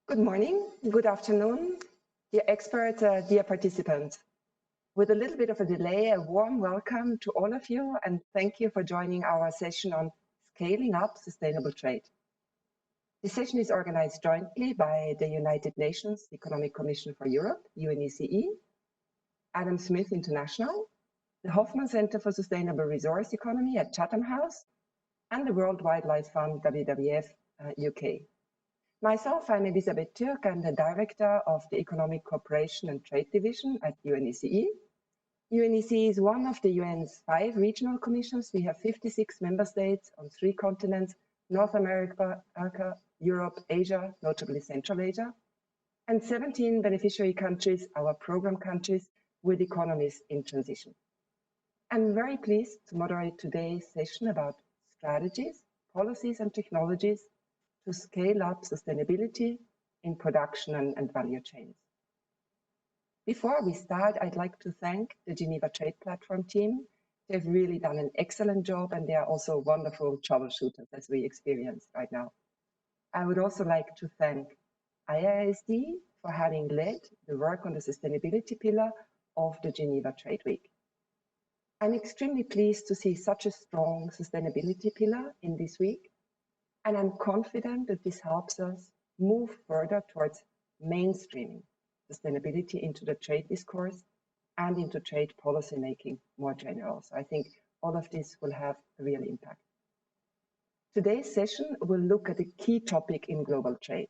Good morning, good afternoon, dear experts, dear participants. With a little bit of a delay, a warm welcome to all of you and thank you for joining our session on scaling up sustainable trade. This session is organized jointly by the United Nations Economic Commission for Europe, UNECE, Adam Smith International, the Hoffman Center for Sustainable Resource Economy at Chatham House, and the World Wildlife Fund, WWF-UK. Myself, I'm Elisabeth Türk. I'm the Director of the Economic Cooperation and Trade Division at UNECE. UNECE is one of the UN's 5 regional commissions. We have 56 member states on 3 continents, North America, Europe, Asia, notably Central Asia, and 17 beneficiary countries, our program countries, with economies in transition. I'm very pleased to moderate today's session about strategies, policies, and technologies to scale up sustainability in production and value chains. Before we start, I'd like to thank the Geneva Trade Platform team. They've really done an excellent job and they are also wonderful troubleshooters as we experience right now. I would also like to thank IISD for having led the work on the sustainability pillar of the Geneva Trade Week. I'm extremely pleased to see such a strong sustainability pillar in this week. And I'm confident that this helps us move further towards mainstreaming sustainability into the trade discourse and into trade policy making more general. So I think all of this will have a real impact. Today's session will look at a key topic in global trade.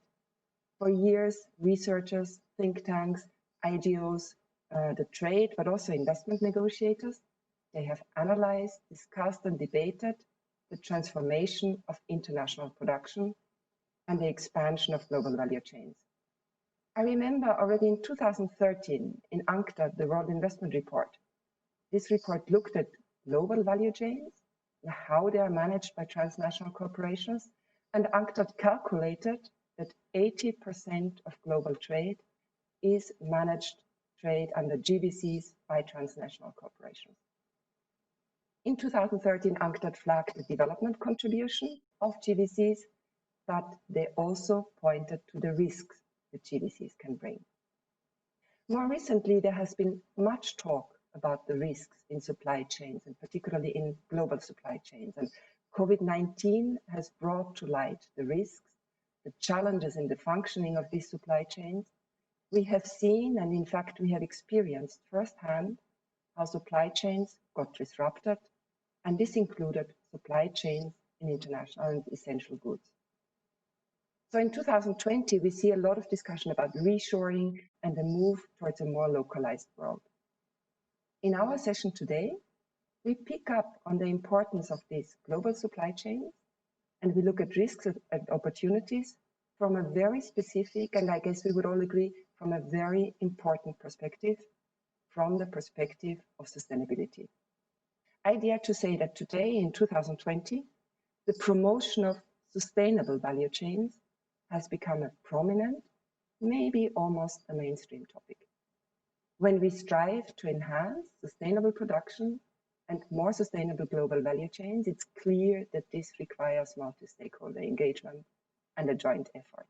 For years, researchers, think tanks, IGOs, the trade, but also investment negotiators, they have analyzed, discussed, and debated the transformation of international production and the expansion of global value chains. I remember already in 2013 in UNCTAD, the World Investment Report. This report looked at global value chains and how they are managed by transnational corporations, and UNCTAD calculated that 80% of global trade is managed trade under GVCs by transnational corporations. In 2013, UNCTAD flagged the development contribution of GVCs, but they also pointed to the risks that GVCs can bring. More recently, there has been much talk about the risks in supply chains, and particularly in global supply chains. And COVID-19 has brought to light the risks, the challenges in the functioning of these supply chains. We have seen, and in fact, we have experienced firsthand how supply chains got disrupted, and this included supply chains in international and essential goods. So in 2020, we see a lot of discussion about reshoring and the move towards a more localized world. In our session today, we pick up on the importance of these global supply chains, and we look at risks and opportunities from a very specific, and I guess we would all agree, from a very important perspective, from the perspective of sustainability. I dare to say that today, in 2020, the promotion of sustainable value chains has become a prominent, maybe almost a mainstream topic. When we strive to enhance sustainable production and more sustainable global value chains, it's clear that this requires multi-stakeholder engagement and a joint effort.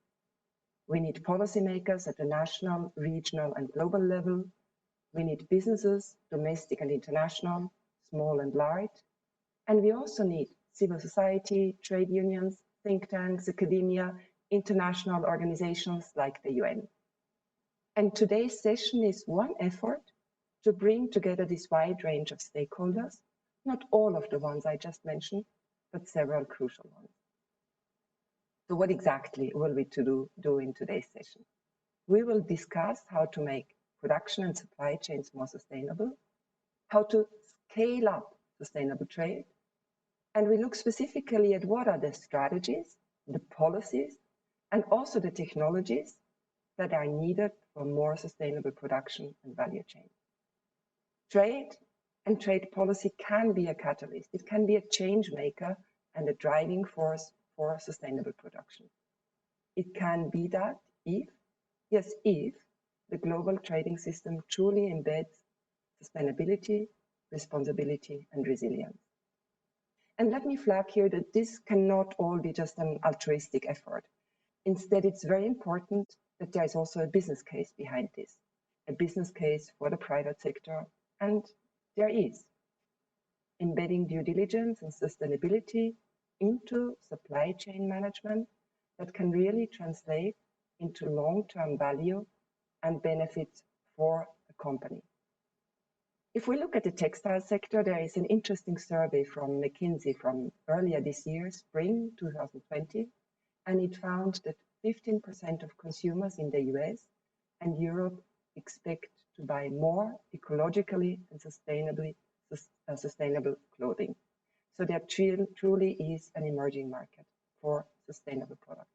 We need policymakers at the national, regional, and global level. We need businesses, domestic and international, small and large. And we also need civil society, trade unions, think tanks, academia, international organizations like the UN. And today's session is one effort to bring together this wide range of stakeholders, not all of the ones I just mentioned, but several crucial ones. So what exactly will we do in today's session? We will discuss how to make production and supply chains more sustainable, how to scale up sustainable trade, and we look specifically at what are the strategies, the policies, and also the technologies that are needed for more sustainable production and value chain. Trade and trade policy can be a catalyst. It can be a change maker and a driving force for sustainable production. It can be that if the global trading system truly embeds sustainability, responsibility, and resilience. And let me flag here that this cannot all be just an altruistic effort. Instead, it's very important that there is also a business case behind this, a business case for the private sector, and there is. Embedding due diligence and sustainability into supply chain management that can really translate into long-term value and benefits for a company. If we look at the textile sector, there is an interesting survey from McKinsey from earlier this year, spring 2020, and it found that 15% of consumers in the US and Europe expect to buy more ecologically and sustainable clothing. So there truly is an emerging market for sustainable products.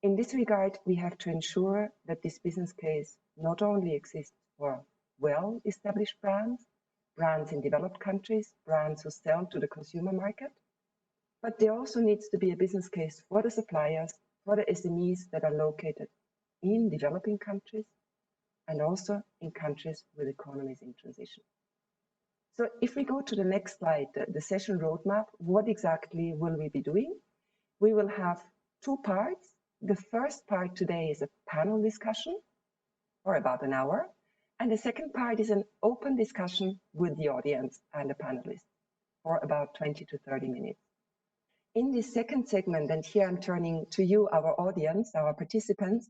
In this regard, we have to ensure that this business case not only exists for well-established brands in developed countries, brands who sell to the consumer market, but there also needs to be a business case for the suppliers, for the SMEs that are located in developing countries and also in countries with economies in transition. So if we go to the next slide, the session roadmap, what exactly will we be doing? We will have two parts. The first part today is a panel discussion for about an hour. And the second part is an open discussion with the audience and the panelists for about 20 to 30 minutes. In this second segment, and here I'm turning to you, our audience, our participants,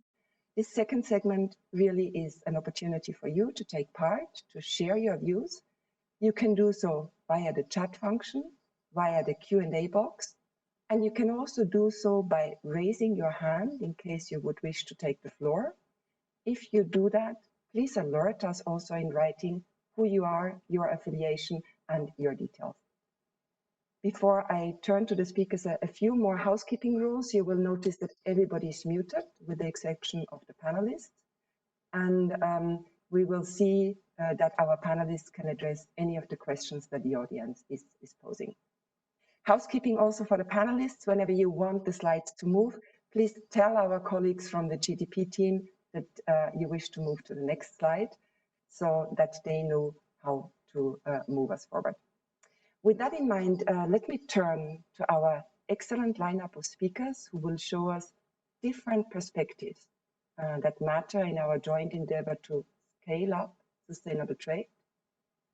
this second segment really is an opportunity for you to take part, to share your views. You can do so via the chat function, via the Q&A box, and you can also do so by raising your hand in case you would wish to take the floor. If you do that, please alert us also in writing who you are, your affiliation, and your details. Before I turn to the speakers, a few more housekeeping rules. You will notice that everybody is muted with the exception of the panelists. And we will see that our panelists can address any of the questions that the audience is posing. Housekeeping also for the panelists, whenever you want the slides to move, please tell our colleagues from the GDP team that you wish to move to the next slide so that they know how to move us forward. With that in mind, let me turn to our excellent lineup of speakers who will show us different perspectives that matter in our joint endeavor to scale up sustainable trade.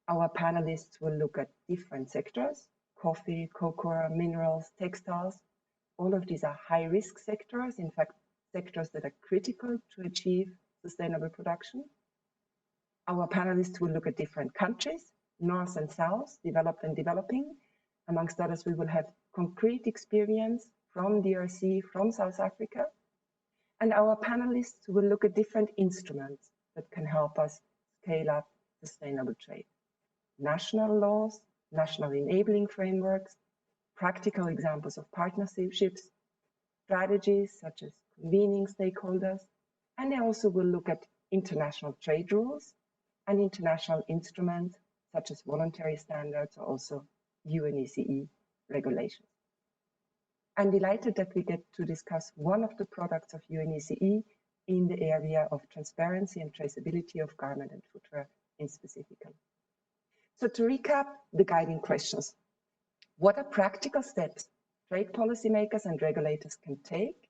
Our panelists will look at different sectors: coffee, cocoa, minerals, textiles. All of these are high-risk sectors, in fact, sectors that are critical to achieve sustainable production. Our panelists will look at different countries, North and South, developed and developing. Amongst others, we will have concrete experience from DRC, from South Africa. And our panelists will look at different instruments that can help us scale up sustainable trade. National laws, national enabling frameworks, practical examples of partnerships, strategies such as convening stakeholders, and they also will look at international trade rules and international instruments such as voluntary standards or also UNECE regulations. I'm delighted that we get to discuss one of the products of UNECE in the area of transparency and traceability of garment and footwear in specifically. So to recap the guiding questions, what are practical steps trade policymakers and regulators can take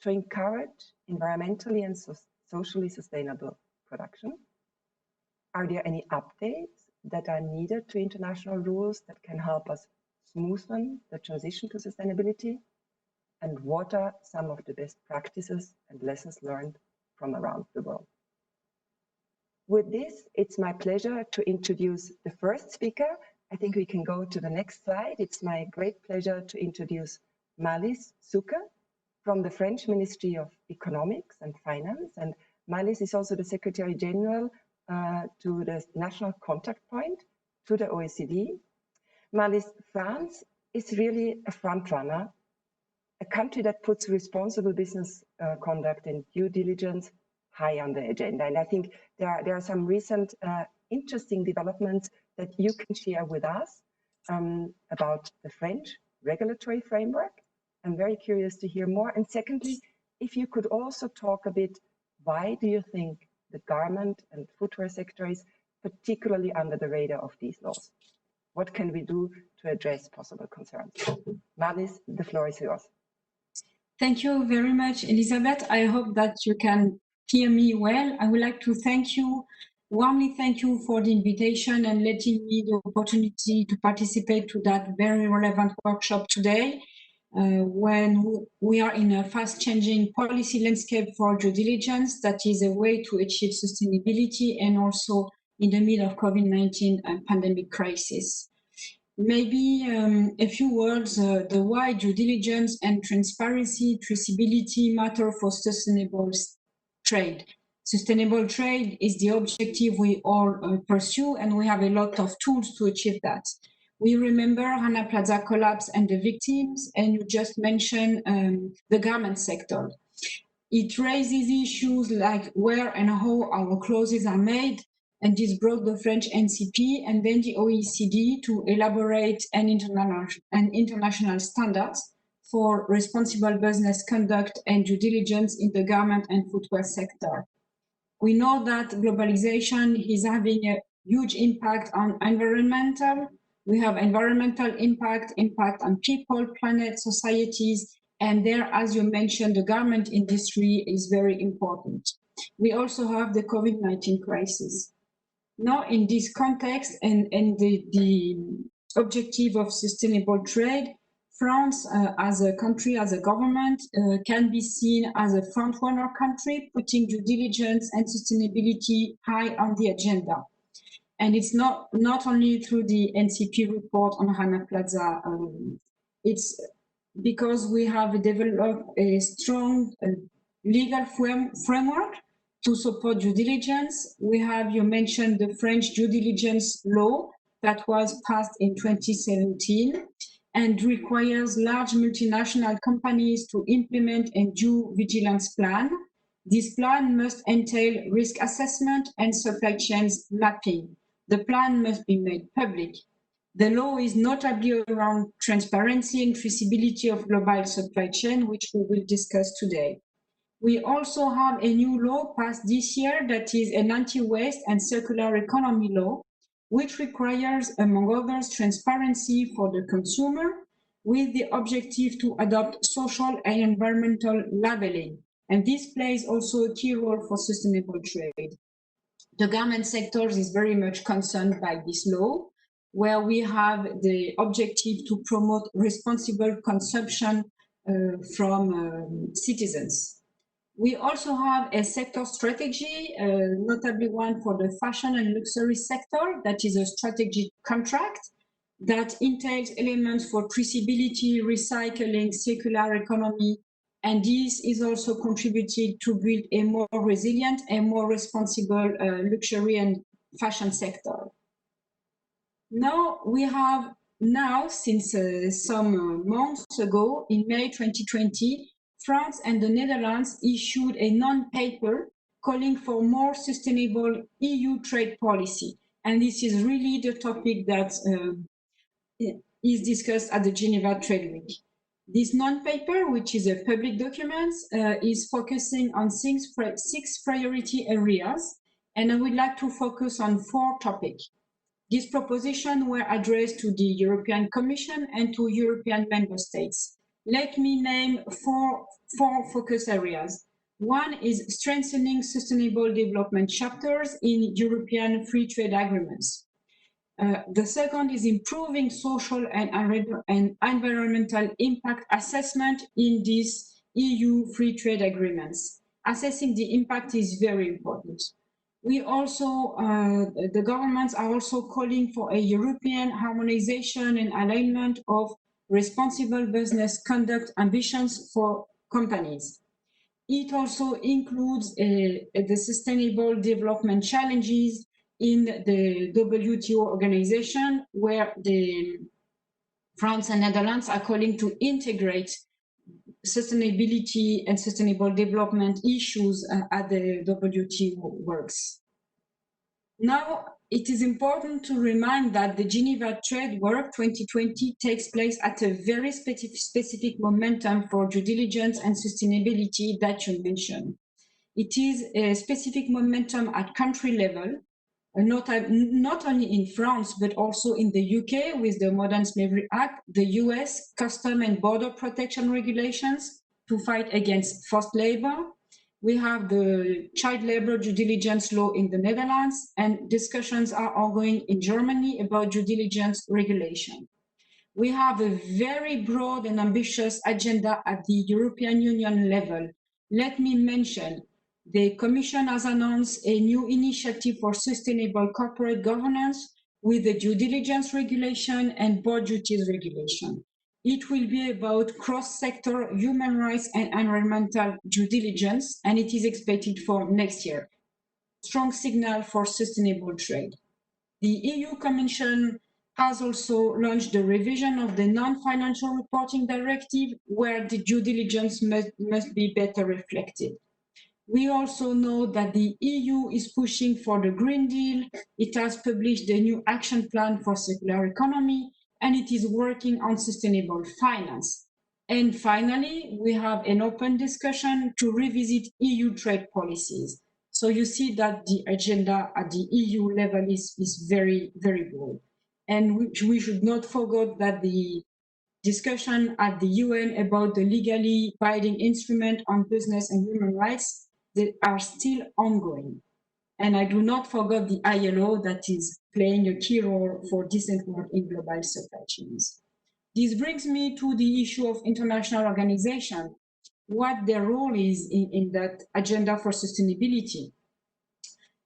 to encourage environmentally and socially sustainable production? Are there any updates that are needed to international rules that can help us smoothen the transition to sustainability? And what are some of the best practices and lessons learned from around the world? With this, it's my pleasure to introduce the first speaker. I think we can go to the next slide. It's my great pleasure to introduce Maëlys Souke from the French Ministry of Economics and Finance. And Maëlys is also the Secretary General to the National Contact Point to the OECD. Maëlys, France is really a front runner, a country that puts responsible business conduct and due diligence high on the agenda. And I think there are some recent interesting developments that you can share with us about the French regulatory framework. I'm very curious to hear more. And secondly, if you could also talk a bit, why do you think the garment and footwear sector is particularly under the radar of these laws? What can we do to address possible concerns? Maëlys, the floor is yours. Thank you very much, Elizabeth. I hope that you can hear me well. I would like to warmly thank you for the invitation and letting me the opportunity to participate to that very relevant workshop today. When we are in a fast-changing policy landscape for due diligence, that is a way to achieve sustainability and also in the middle of COVID-19 pandemic crisis. Maybe a few words, the why due diligence and transparency, traceability matter for sustainable trade. Sustainable trade is the objective we all pursue, and we have a lot of tools to achieve that. We remember Rana Plaza collapse and the victims, and you just mentioned the garment sector. It raises issues like where and how our clothes are made, and this brought the French NCP and then the OECD to elaborate an international standards for responsible business conduct and due diligence in the garment and footwear sector. We know that globalization is having a huge impact on environmental. We have environmental impact on people, planet, societies, and there, as you mentioned, the garment industry is very important. We also have the COVID-19 crisis. Now, in this context and the objective of sustainable trade, France, as a country, as a government, can be seen as a front-runner country, putting due diligence and sustainability high on the agenda. And it's not only through the NCP report on Rana Plaza, it's because we have developed a strong legal framework to support due diligence. We have, you mentioned the French due diligence law that was passed in 2017 and requires large multinational companies to implement a due vigilance plan. This plan must entail risk assessment and supply chains mapping. The plan must be made public. The law is notably around transparency and traceability of global supply chain, which we will discuss today. We also have a new law passed this year that is an anti-waste and circular economy law, which requires, among others, transparency for the consumer with the objective to adopt social and environmental labeling. And this plays also a key role for sustainable trade. The garment sector is very much concerned by this law, where we have the objective to promote responsible consumption from citizens. We also have a sector strategy, notably one for the fashion and luxury sector, that is a strategic contract that entails elements for traceability, recycling, circular economy, and this is also contributed to build a more resilient and more responsible luxury and fashion sector. Now we have, since some months ago, in May 2020, France and the Netherlands issued a non-paper calling for more sustainable EU trade policy. And this is really the topic that is discussed at the Geneva Trade Week. This non-paper, which is a public document, is focusing on six priority areas, and I would like to focus on 4 topics. These propositions were addressed to the European Commission and to European member states. Let me name four focus areas. One is strengthening sustainable development chapters in European free trade agreements. The second is improving social and environmental impact assessment in these EU free trade agreements. Assessing the impact is very important. We also, the governments are also calling for a European harmonization and alignment of responsible business conduct ambitions for companies. It also includes the sustainable development challenges in the WTO organization, where France and Netherlands are calling to integrate sustainability and sustainable development issues at the WTO works. Now, it is important to remind that the Geneva Trade Work 2020 takes place at a very specific momentum for due diligence and sustainability that you mentioned. It is a specific momentum at country level, not only in France, but also in the UK with the Modern Slavery Act, the US Custom and Border Protection Regulations, to fight against forced labor. We have the child labor due diligence law in the Netherlands, and discussions are ongoing in Germany about due diligence regulation. We have a very broad and ambitious agenda at the European Union level. Let me mention, the Commission has announced a new initiative for sustainable corporate governance with the due diligence regulation and board duties regulation. It will be about cross-sector human rights and environmental due diligence, and it is expected for next year. Strong signal for sustainable trade. The EU Commission has also launched the revision of the non-financial reporting directive, where the due diligence must be better reflected. We also know that the EU is pushing for the Green Deal. It has published a new action plan for circular economy, and it is working on sustainable finance. And finally, we have an open discussion to revisit EU trade policies. So you see that the agenda at the EU level is very, very broad. And we should not forget that the discussion at the UN about the legally binding instrument on business and human rights, they are still ongoing. And I do not forget the ILO that is playing a key role for decent work in global supply chains. This brings me to the issue of international organization, what their role is in that agenda for sustainability.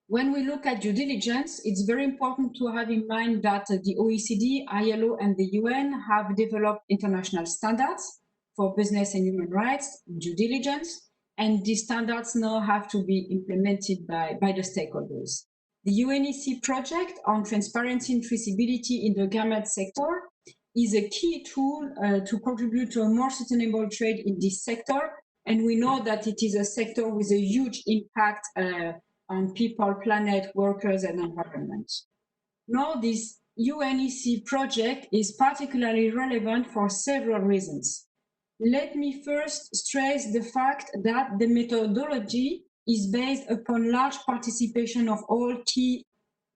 When we look at due diligence, it's very important to have in mind that the OECD, ILO, and the UN have developed international standards for business and human rights, due diligence, and these standards now have to be implemented by the stakeholders. The UNECE project on transparency and traceability in the garment sector is a key tool to contribute to a more sustainable trade in this sector, and we know that it is a sector with a huge impact on people, planet, workers, and environment. Now, this UNECE project is particularly relevant for several reasons. Let me first stress the fact that the methodology is based upon large participation of all key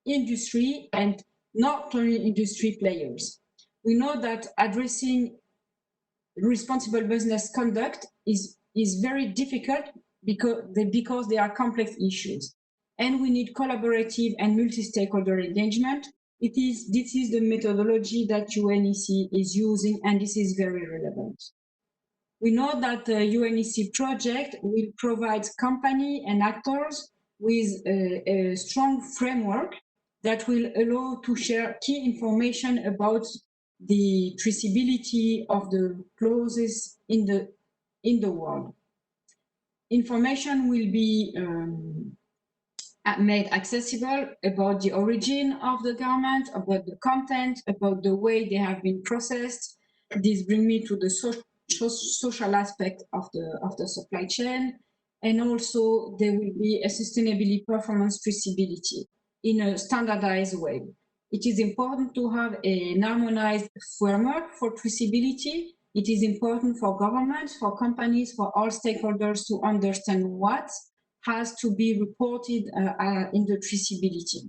industry and not only industry players. We know that addressing responsible business conduct is very difficult because they are complex issues. And we need collaborative and multi-stakeholder engagement. This is the methodology that UNECE is using, and this is very relevant. We know that the UNECE project will provide companies and actors with a strong framework that will allow to share key information about the traceability of the clauses in the world. Information will be made accessible about the origin of the garment, about the content, about the way they have been processed. This brings me to the social aspect of the supply chain, and also there will be a sustainability performance traceability in a standardized way. It is important to have a harmonized framework for traceability. It is important for governments, for companies, for all stakeholders to understand what has to be reported in the traceability.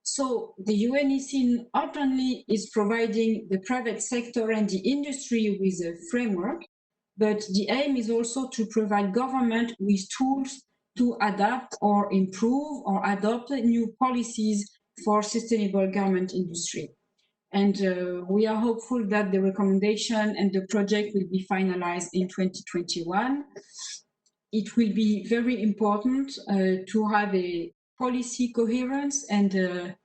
So the UNECE not only is providing the private sector and the industry with a framework, but the aim is also to provide government with tools to adapt or improve or adopt new policies for sustainable garment industry. And we are hopeful that the recommendation and the project will be finalized in 2021. It will be very important to have a policy coherence and a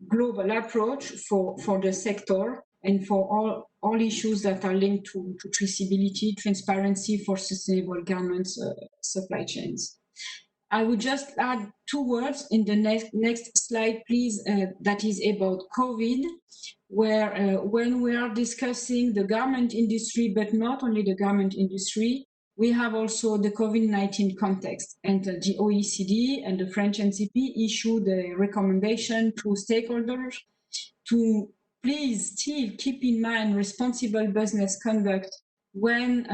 global approach for the sector and for all issues that are linked to traceability, transparency for sustainable garments supply chains. I would just add 2 words in the next slide, please, that is about COVID, where when we are discussing the garment industry, but not only the garment industry, we have also the COVID-19 context, and the OECD and the French NCP issued a recommendation to stakeholders to please still keep in mind responsible business conduct when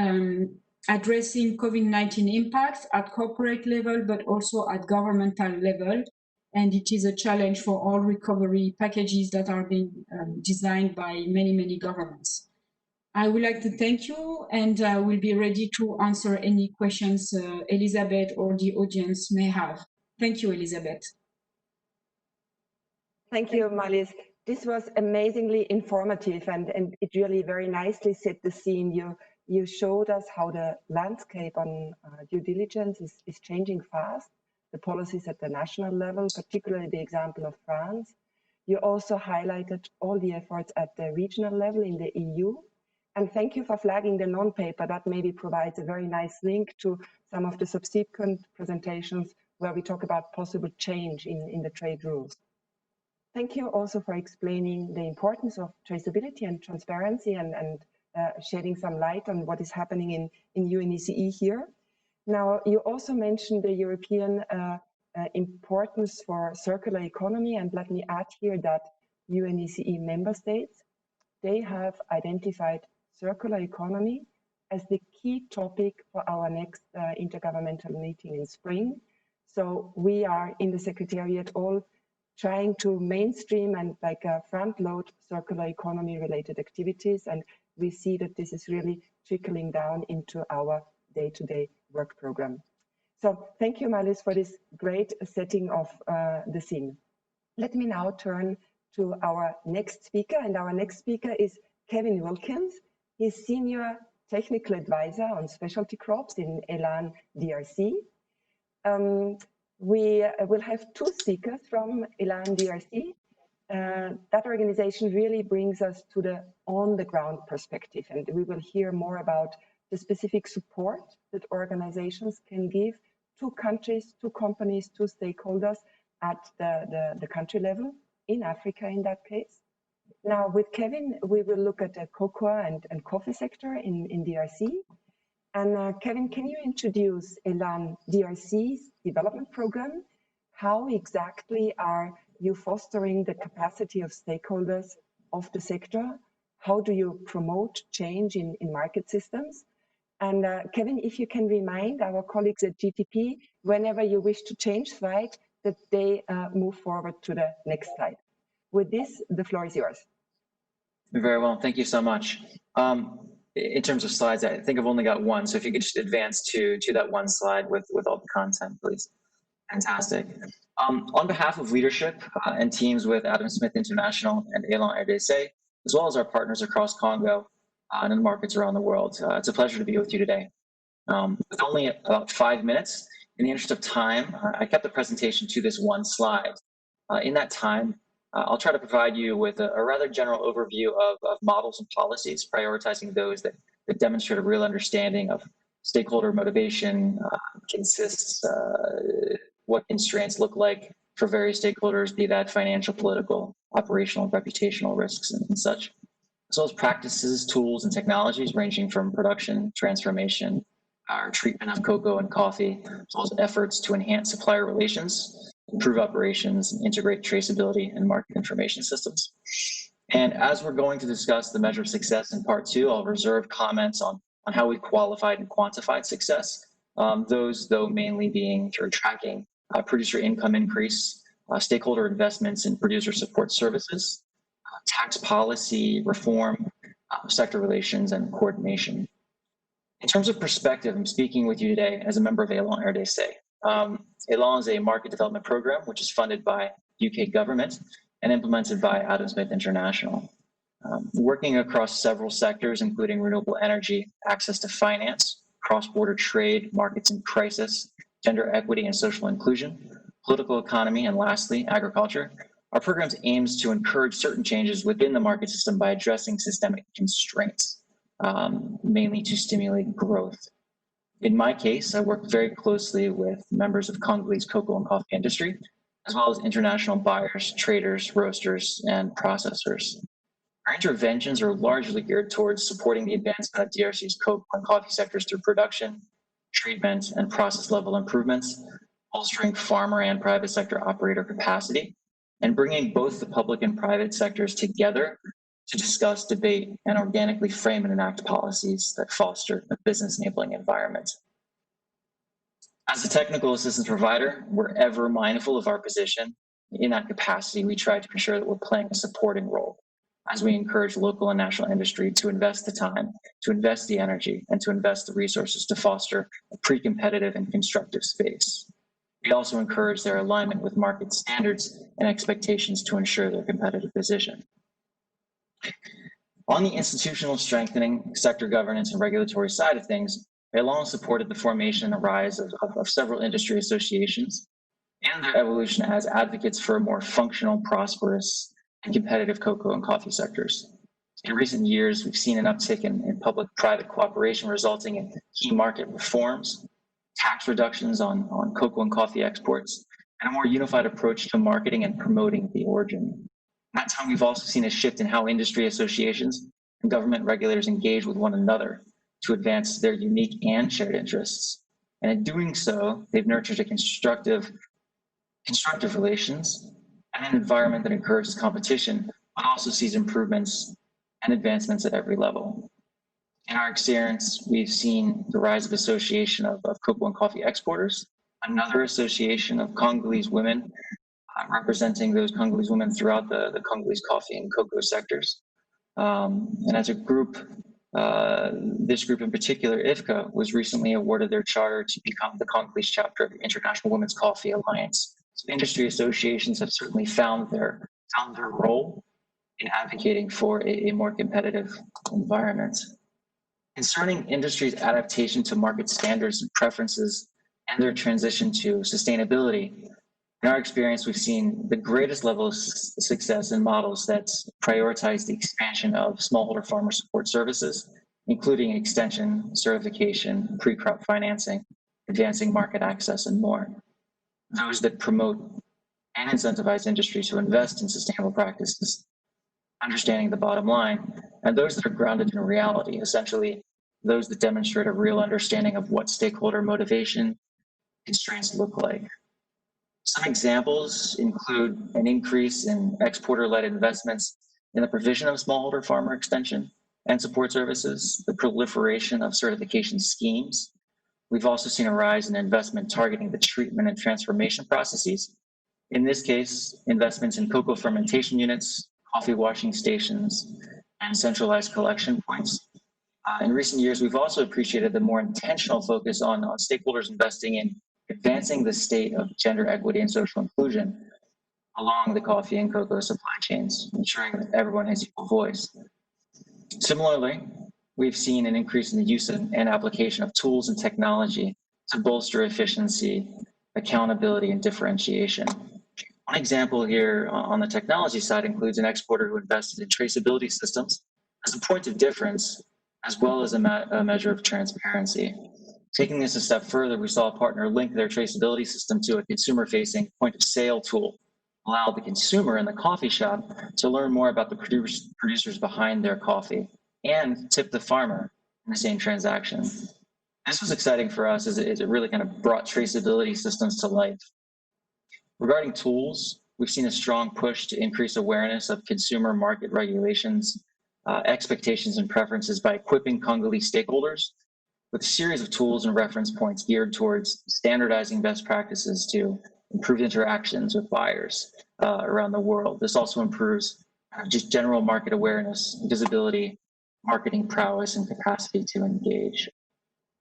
addressing COVID-19 impacts at corporate level, but also at governmental level. And it is a challenge for all recovery packages that are being designed by many, many governments. I would like to thank you, and we'll be ready to answer any questions Elizabeth or the audience may have. Thank you, Elizabeth. Thank you, Malis. This was amazingly informative, and it really very nicely set the scene. You showed us how the landscape on due diligence is changing fast, the policies at the national level, particularly the example of France. You also highlighted all the efforts at the regional level in the EU. And thank you for flagging the non-paper. That maybe provides a very nice link to some of the subsequent presentations where we talk about possible change in the trade rules. Thank you also for explaining the importance of traceability and transparency and shedding some light on what is happening in UNECE here. Now, you also mentioned the European importance for circular economy, and let me add here that UNECE member states, they have identified circular economy as the key topic for our next intergovernmental meeting in spring. So we are in the Secretariat all trying to mainstream and like front load circular economy related activities. And we see that this is really trickling down into our day-to-day work program. So thank you, Malis, for this great setting of the scene. Let me now turn to our next speaker, and our next speaker is Kevin Wilkins. He's Senior Technical Advisor on Specialty Crops in Elan DRC. We will have two speakers from Elan DRC. That organization really brings us to the on-the-ground perspective, and we will hear more about the specific support that organizations can give to countries, to companies, to stakeholders at the country level, in Africa in that case. Now with Kevin, we will look at the cocoa and coffee sector in DRC. And Kevin, can you introduce Elan DRC's development program? How exactly are you fostering the capacity of stakeholders of the sector? How do you promote change in market systems? And Kevin, if you can remind our colleagues at GTP, whenever you wish to change slide, that they move forward to the next slide. With this, the floor is yours. Very well, thank you so much. In terms of slides, I think I've only got one, so if you could just advance to that one slide with all the content, please. Fantastic. On behalf of leadership and teams with Adam Smith International and Elan RDC, as well as our partners across Congo and in markets around the world, it's a pleasure to be with you today. With only about 5 minutes, in the interest of time, I kept the presentation to this one slide. In that time, I'll try to provide you with a rather general overview of models and policies, prioritizing those that demonstrate a real understanding of stakeholder motivation, consists, what constraints look like for various stakeholders, be that financial, political, operational, reputational risks and such, as well as practices, tools, and technologies ranging from production, transformation, our treatment of cocoa and coffee, as well as efforts to enhance supplier relations, improve operations, and integrate traceability and market information systems. And as we're going to discuss the measure of success in part 2, I'll reserve comments on how we qualified and quantified success, those though mainly being through tracking producer income increase, stakeholder investments in producer support services, tax policy reform, sector relations, and coordination. In terms of perspective, I'm speaking with you today as a member of Elan RDC. Elan is a market development program which is funded by UK government and implemented by Adam Smith International. Working across several sectors, including renewable energy, access to finance, cross-border trade, markets in crisis, gender equity and social inclusion, political economy, and lastly, agriculture, our programs aims to encourage certain changes within the market system by addressing systemic constraints, mainly to stimulate growth. In my case, I worked very closely with members of Congolese cocoa and coffee industry, as well as international buyers, traders, roasters, and processors. Our interventions are largely geared towards supporting the advancement of DRC's cocoa and coffee sectors through production, treatment, and process level improvements, bolstering farmer and private sector operator capacity, and bringing both the public and private sectors together to discuss, debate, and organically frame and enact policies that foster a business-enabling environment. As a technical assistance provider, we're ever mindful of our position. In that capacity, we try to ensure that we're playing a supporting role as we encourage local and national industry to invest the time, to invest the energy, and to invest the resources to foster a pre-competitive and constructive space. We also encourage their alignment with market standards and expectations to ensure their competitive position. On the institutional strengthening, sector governance, and regulatory side of things, they long supported the formation and rise of several industry associations and their evolution as advocates for a more functional, prosperous, and competitive cocoa and coffee sectors. In recent years, we've seen an uptick in public-private cooperation resulting in key market reforms, tax reductions on cocoa and coffee exports, and a more unified approach to marketing and promoting the origin. At that time, we've also seen a shift in how industry associations and government regulators engage with one another to advance their unique and shared interests. And in doing so, they've nurtured a constructive relations and an environment that encourages competition, but also sees improvements and advancements at every level. In our experience, we've seen the rise of association of cocoa and coffee exporters, another association of Congolese women, representing those Congolese women throughout the Congolese coffee and cocoa sectors. And as a group, this group in particular, IFCA, was recently awarded their charter to become the Congolese chapter of the International Women's Coffee Alliance. So industry associations have certainly found their role in advocating for a more competitive environment. Concerning industry's adaptation to market standards and preferences and their transition to sustainability, in our experience, we've seen the greatest level of success in models that prioritize the expansion of smallholder farmer support services, including extension, certification, pre-crop financing, advancing market access, and more. Those that promote and incentivize industry to invest in sustainable practices, understanding the bottom line, and those that are grounded in reality, essentially those that demonstrate a real understanding of what stakeholder motivation constraints look like. Some examples include an increase in exporter-led investments in the provision of smallholder farmer extension and support services, the proliferation of certification schemes. We've also seen a rise in investment targeting the treatment and transformation processes. In this case, investments in cocoa fermentation units, coffee washing stations, and centralized collection points. In recent years, we've also appreciated the more intentional focus on stakeholders investing in advancing the state of gender equity and social inclusion along the coffee and cocoa supply chains, ensuring that everyone has equal voice. Similarly, we've seen an increase in the use and application of tools and technology to bolster efficiency, accountability, and differentiation. One example here on the technology side includes an exporter who invested in traceability systems as a point of difference, as well as a measure of transparency. Taking this a step further, we saw a partner link their traceability system to a consumer-facing point-of-sale tool, allow the consumer in the coffee shop to learn more about the producers behind their coffee and tip the farmer in the same transaction. This was exciting for us as it really kind of brought traceability systems to life. Regarding tools, we've seen a strong push to increase awareness of consumer market regulations, expectations, and preferences by equipping Congolese stakeholders with a series of tools and reference points geared towards standardizing best practices to improve interactions with buyers around the world. This also improves just general market awareness, visibility, marketing prowess, and capacity to engage.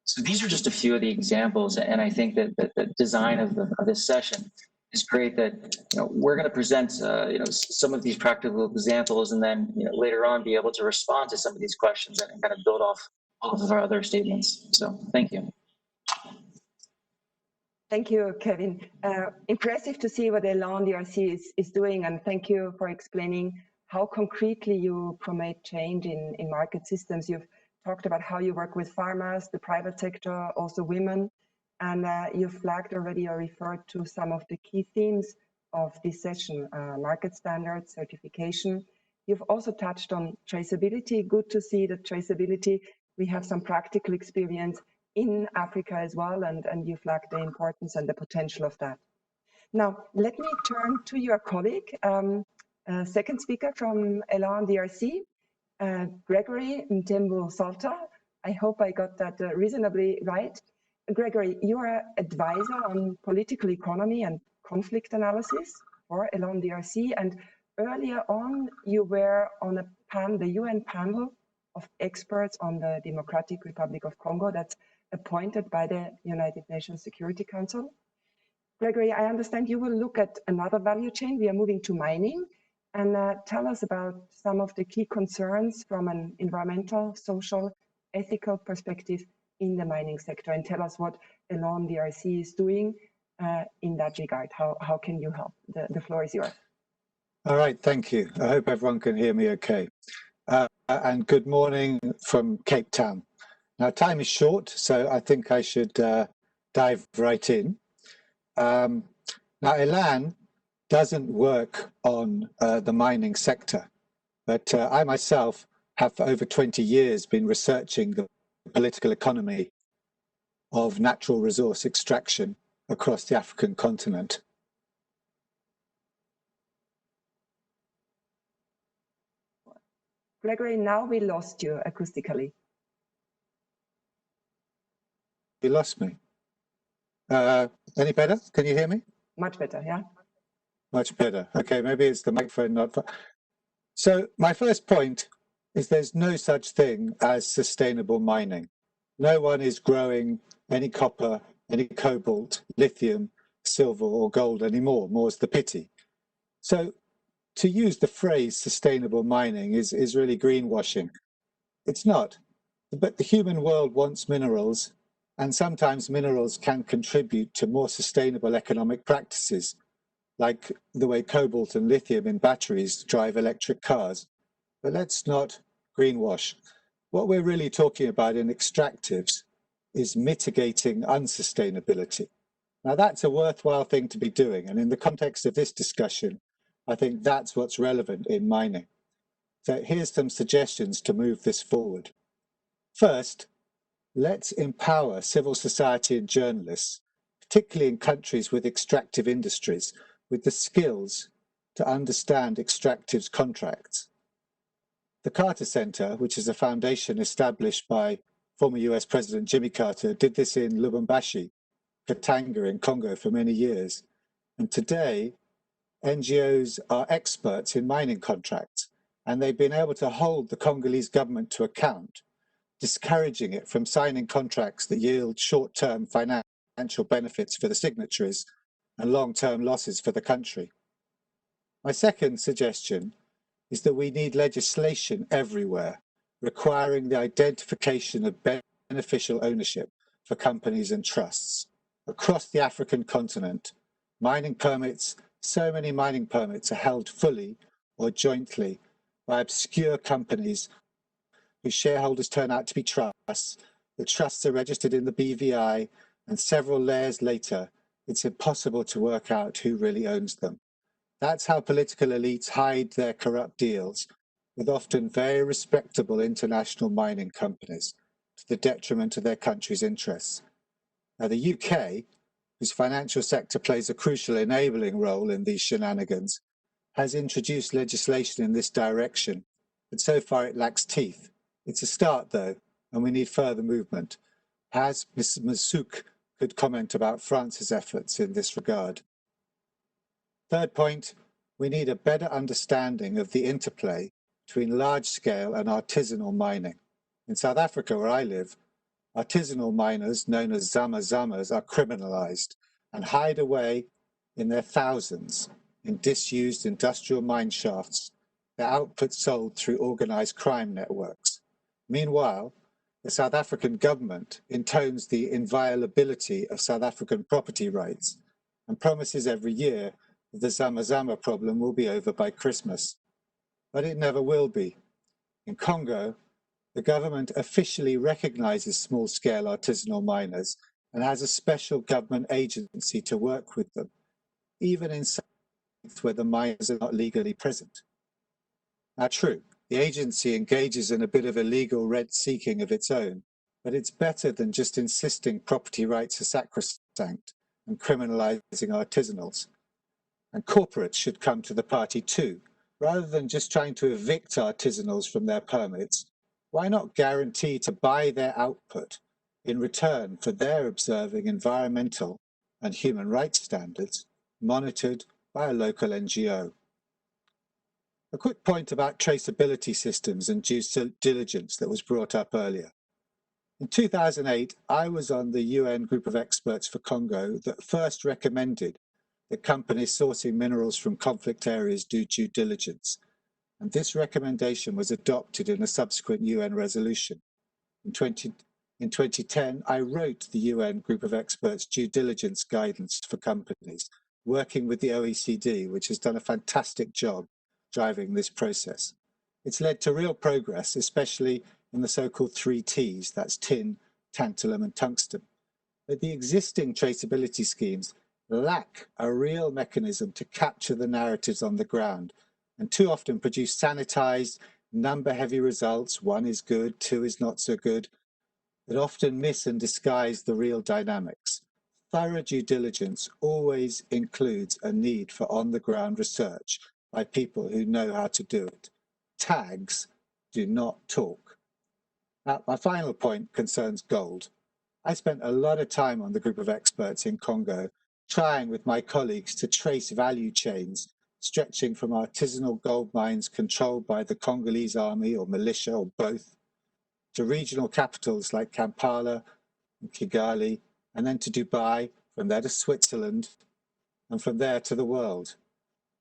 So these are just a few of the examples, and I think that the design of this session is great. That we're going to present some of these practical examples, and then later on be able to respond to some of these questions and kind of build off all of our other statements. So thank you. Thank you, Kevin. Impressive to see what Elan DRC is doing, and thank you for explaining how concretely you promote change in market systems. You've talked about how you work with farmers, the private sector, also women, and you flagged already or referred to some of the key themes of this session, market standards, certification. You've also touched on traceability. Good to see that traceability, we have some practical experience in Africa as well, and you flagged the importance and the potential of that. Now, let me turn to your colleague, second speaker from Elan DRC, Gregory Mtembu Salta. I hope I got that reasonably right. Gregory, you are advisor on political economy and conflict analysis for Elan DRC, and earlier on, you were on the UN panel of experts on the Democratic Republic of Congo that's appointed by the United Nations Security Council. Gregory, I understand you will look at another value chain. We are moving to mining, and tell us about some of the key concerns from an environmental, social, ethical perspective in the mining sector, and tell us what Elon DRC is doing in that regard. How can you help? The floor is yours. All right, thank you. I hope everyone can hear me okay. And good morning from Cape Town. Now, time is short, so I think I should dive right in. Now, Elan doesn't work on the mining sector, but I myself have for over 20 years been researching the political economy of natural resource extraction across the African continent. Gregory, now we lost you acoustically. You lost me. Any better? Can you hear me? Much better, yeah. Much better. Okay, maybe it's the microphone not. So my first point is there's no such thing as sustainable mining. No one is growing any copper, any cobalt, lithium, silver or gold anymore, more's the pity. So to use the phrase sustainable mining is really greenwashing. It's not, but the human world wants minerals, and sometimes minerals can contribute to more sustainable economic practices, like the way cobalt and lithium in batteries drive electric cars. But let's not greenwash. What we're really talking about in extractives is mitigating unsustainability. Now that's a worthwhile thing to be doing, and in the context of this discussion, I think that's what's relevant in mining. So here's some suggestions to move this forward. First, let's empower civil society and journalists, particularly in countries with extractive industries, with the skills to understand extractives contracts. The Carter Center, which is a foundation established by former US President Jimmy Carter, did this in Lubumbashi, Katanga in Congo for many years. And today, NGOs are experts in mining contracts, and they've been able to hold the Congolese government to account, discouraging it from signing contracts that yield short-term financial benefits for the signatories and long-term losses for the country. My second suggestion is that we need legislation everywhere requiring the identification of beneficial ownership for companies and trusts. Across the African continent, mining permits, so many mining permits are held fully or jointly by obscure companies whose shareholders turn out to be trusts. The trusts are registered in the BVI, and several layers later, it's impossible to work out who really owns them. That's how political elites hide their corrupt deals with often very respectable international mining companies to the detriment of their country's interests. Now, the UK, whose financial sector plays a crucial enabling role in these shenanigans, has introduced legislation in this direction, but so far it lacks teeth. It's a start, though, and we need further movement. As Ms. Masouk could comment about France's efforts in this regard. Third point, we need a better understanding of the interplay between large-scale and artisanal mining. In South Africa, where I live, artisanal miners, known as zama-zamas, are criminalized and hide away in their thousands in disused industrial mine shafts, their output sold through organized crime networks. Meanwhile, the South African government intones the inviolability of South African property rights and promises every year that the zama-zama problem will be over by Christmas. But it never will be. In Congo, the government officially recognizes small-scale artisanal miners and has a special government agency to work with them, even in sites where the miners are not legally present. Now, true, the agency engages in a bit of illegal rent-seeking of its own, but it's better than just insisting property rights are sacrosanct and criminalizing artisanals. And corporates should come to the party too. Rather than just trying to evict artisanals from their permits, why not guarantee to buy their output in return for their observing environmental and human rights standards monitored by a local NGO? A quick point about traceability systems and due diligence that was brought up earlier. In 2008, I was on the UN group of experts for Congo that first recommended that companies sourcing minerals from conflict areas do due diligence. And this recommendation was adopted in a subsequent UN resolution. In 2010, I wrote the UN group of experts due diligence guidance for companies, working with the OECD, which has done a fantastic job driving this process. It's led to real progress, especially in the so-called 3 Ts, that's tin, tantalum and tungsten. But the existing traceability schemes lack a real mechanism to capture the narratives on the ground and too often produce sanitized, number-heavy results. 1 is good, 2 is not so good, that often miss and disguise the real dynamics. Thorough due diligence always includes a need for on-the-ground research by people who know how to do it. Tags do not talk. Now, my final point concerns gold. I spent a lot of time on the group of experts in Congo, trying with my colleagues to trace value chains stretching from artisanal gold mines controlled by the Congolese army or militia or both, to regional capitals like Kampala and Kigali, and then to Dubai, from there to Switzerland, and from there to the world.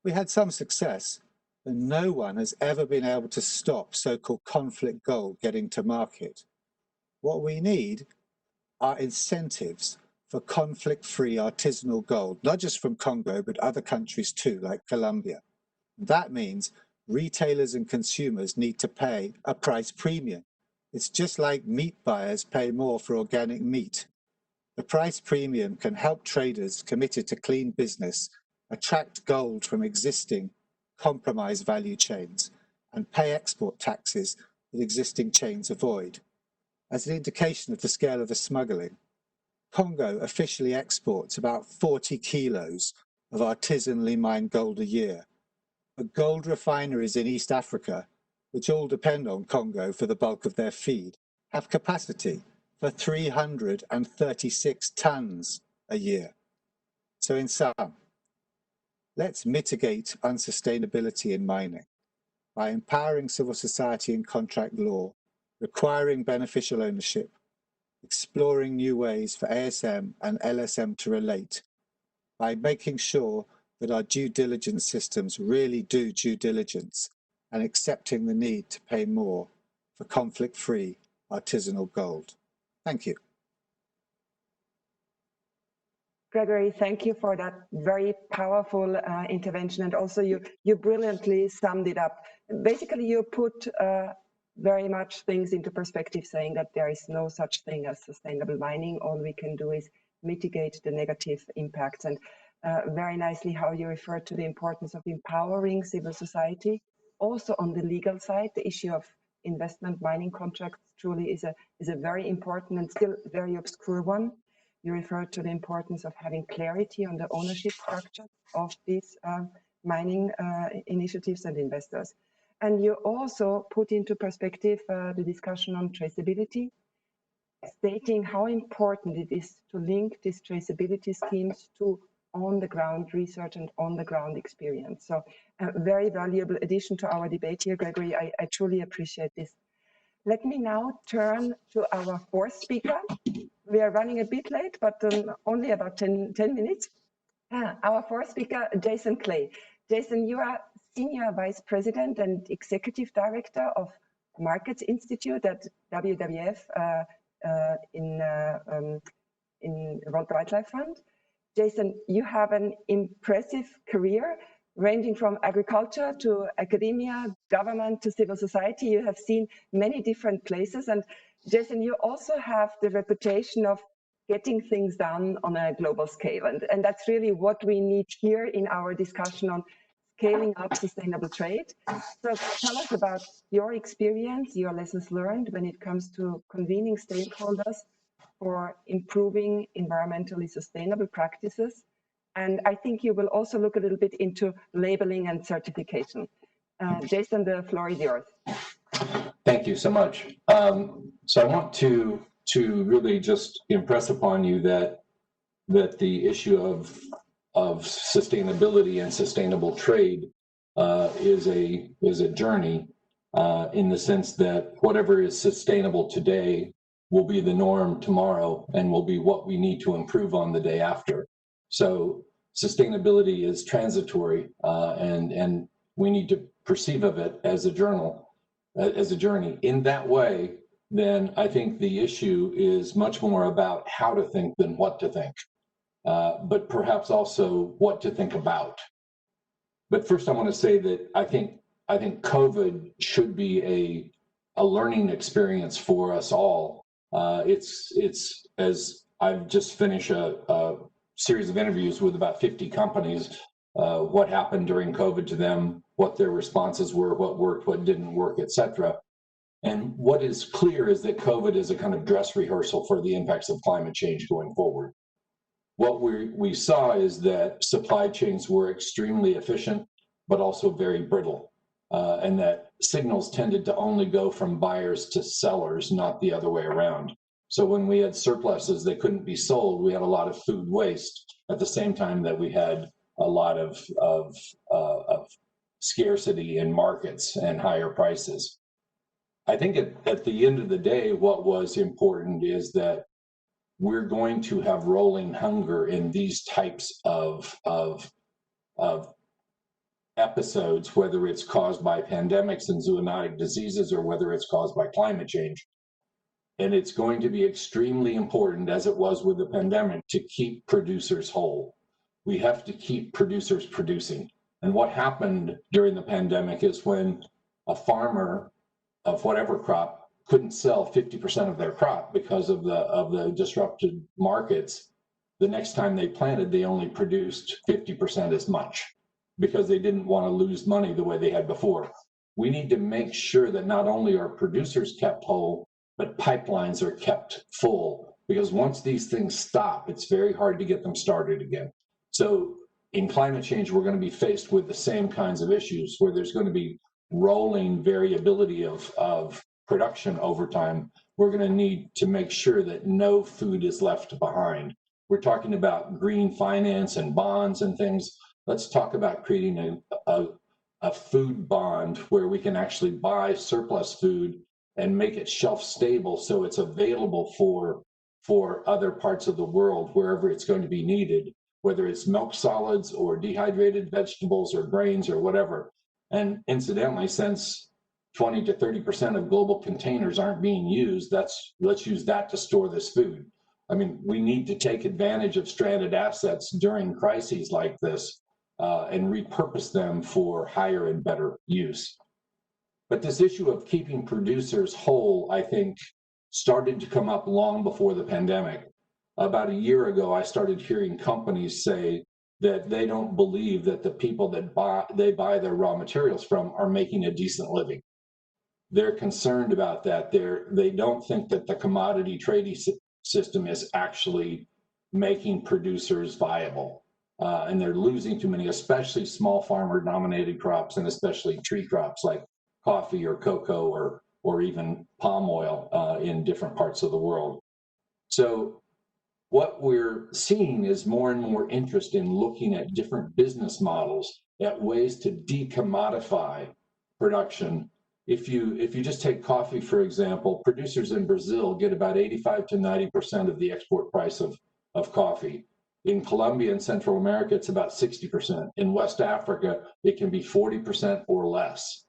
We had some success, but no one has ever been able to stop so-called conflict gold getting to market. What we need are incentives for conflict-free artisanal gold, not just from Congo, but other countries too, like Colombia. That means retailers and consumers need to pay a price premium. It's just like meat buyers pay more for organic meat. The price premium can help traders committed to clean business attract gold from existing compromised value chains and pay export taxes that existing chains avoid. As an indication of the scale of the smuggling, Congo officially exports about 40 kilos of artisanally mined gold a year. But gold refineries in East Africa, which all depend on Congo for the bulk of their feed, have capacity for 336 tons a year. So in sum, let's mitigate unsustainability in mining by empowering civil society and contract law, requiring beneficial ownership, exploring new ways for ASM and LSM to relate, by making sure that our due diligence systems really do due diligence and accepting the need to pay more for conflict-free artisanal gold. Thank you. Gregory, thank you for that very powerful intervention, and also you brilliantly summed it up. Basically, you put very much things into perspective, saying that there is no such thing as sustainable mining. All we can do is mitigate the negative impacts, and very nicely how you referred to the importance of empowering civil society. Also on the legal side, the issue of investment mining contracts truly is a very important and still very obscure one. You referred to the importance of having clarity on the ownership structure of these mining initiatives and investors. And you also put into perspective the discussion on traceability, stating how important it is to link these traceability schemes to on-the-ground research and on-the-ground experience. So a very valuable addition to our debate here, Gregory. I truly appreciate this. Let me now turn to our 4th speaker. We are running a bit late, but only about 10 minutes. Our 4th speaker, Jason Clay. Jason, you are Senior Vice President and Executive Director of Markets Institute at WWF in World Wildlife Fund. Jason, you have an impressive career ranging from agriculture to academia, government to civil society. You have seen many different places. And Jason, you also have the reputation of getting things done on a global scale. And that's really what we need here in our discussion on scaling up sustainable trade. So tell us about your experience, your lessons learned when it comes to convening stakeholders for improving environmentally sustainable practices. And I think you will also look a little bit into labeling and certification. Jason, the floor is yours. Thank you so much. So I want to really just impress upon you that the issue of sustainability and sustainable trade is a journey in the sense that whatever is sustainable today will be the norm tomorrow and will be what we need to improve on the day after. So sustainability is transitory, and we need to perceive of it as a journey. In that way, then I think the issue is much more about how to think than what to think, but perhaps also what to think about. But first I want to say that I think COVID should be a learning experience for us all. It's as I've just finished a series of interviews with about 50 companies, what happened during COVID to them, what their responses were, what worked, what didn't work, etc. And what is clear is that COVID is a kind of dress rehearsal for the impacts of climate change going forward. What we saw is that supply chains were extremely efficient, but also very brittle, and that signals tended to only go from buyers to sellers, not the other way around. So when we had surpluses that couldn't be sold, we had a lot of food waste at the same time that we had a lot of scarcity in markets and higher prices. I think at the end of the day, what was important is that we're going to have rolling hunger in these types of episodes, whether it's caused by pandemics and zoonotic diseases or whether it's caused by climate change. And it's going to be extremely important, as it was with the pandemic, to keep producers whole. We have to keep producers producing. And what happened during the pandemic is when a farmer of whatever crop couldn't sell 50% of their crop because of the disrupted markets, the next time they planted, they only produced 50% as much because they didn't want to lose money the way they had before. We need to make sure that not only are producers kept whole, but pipelines are kept full, because once these things stop, it's very hard to get them started again. So in climate change, we're going to be faced with the same kinds of issues where there's going to be rolling variability of production over time. We're going to need to make sure that no food is left behind. We're talking about green finance and bonds and things. Let's talk about creating a food bond where we can actually buy surplus food and make it shelf stable so it's available for other parts of the world wherever it's going to be needed, whether it's milk solids or dehydrated vegetables or grains or whatever. And incidentally, since 20 to 30% of global containers aren't being used, let's use that to store this food. I mean, we need to take advantage of stranded assets during crises like this and repurpose them for higher and better use. But this issue of keeping producers whole, I think, started to come up long before the pandemic. About a year ago, I started hearing companies say that they don't believe that the people that they buy their raw materials from are making a decent living. They're concerned about that. They don't think that the commodity trading system is actually making producers viable. And they're losing too many, especially small farmer dominated crops and especially tree crops like coffee or cocoa or even palm oil in different parts of the world. So what we're seeing is more and more interest in looking at different business models, at ways to decommodify production. If you just take coffee, for example, producers in Brazil get about 85 to 90% of the export price of coffee. In Colombia and Central America, it's about 60%. In West Africa, it can be 40% or less.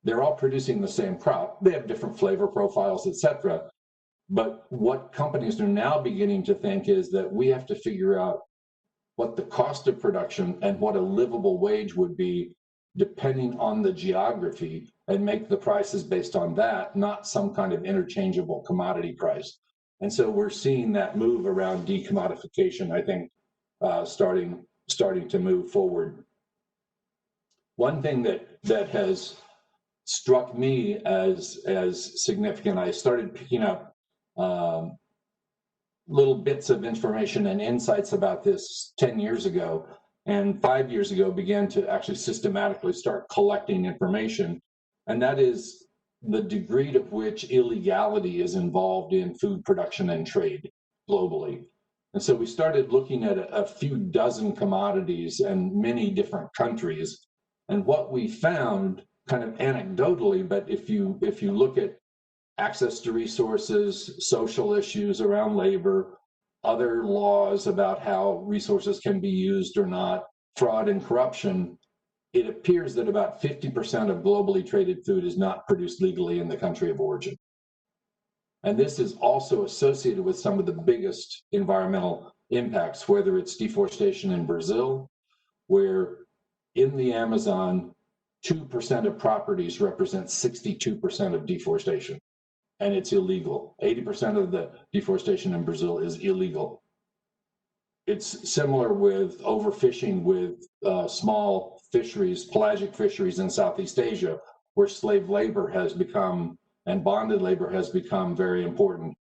They're all producing the same crop. They have different flavor profiles, etc. But what companies are now beginning to think is that we have to figure out what the cost of production and what a livable wage would be depending on the geography, and make the prices based on that, not some kind of interchangeable commodity price. And so we're seeing that move around decommodification, I think, starting to move forward. One thing that has struck me as significant, I started picking up little bits of information and insights about this 10 years ago, and 5 years ago began to actually systematically start collecting information, and that is the degree to which illegality is involved in food production and trade globally. And so we started looking at a few dozen commodities and many different countries And what we found, kind of anecdotally, but if you look at access to resources, social issues around labor, other laws about how resources can be used or not, fraud and corruption, it appears that about 50% of globally traded food is not produced legally in the country of origin. And this is also associated with some of the biggest environmental impacts, whether it's deforestation in Brazil, where in the Amazon, 2% of properties represent 62% of deforestation, and it's illegal. 80% of the deforestation in Brazil is illegal. It's similar with overfishing with small fisheries, pelagic fisheries in Southeast Asia, where slave labor has become, and bonded labor has become very important.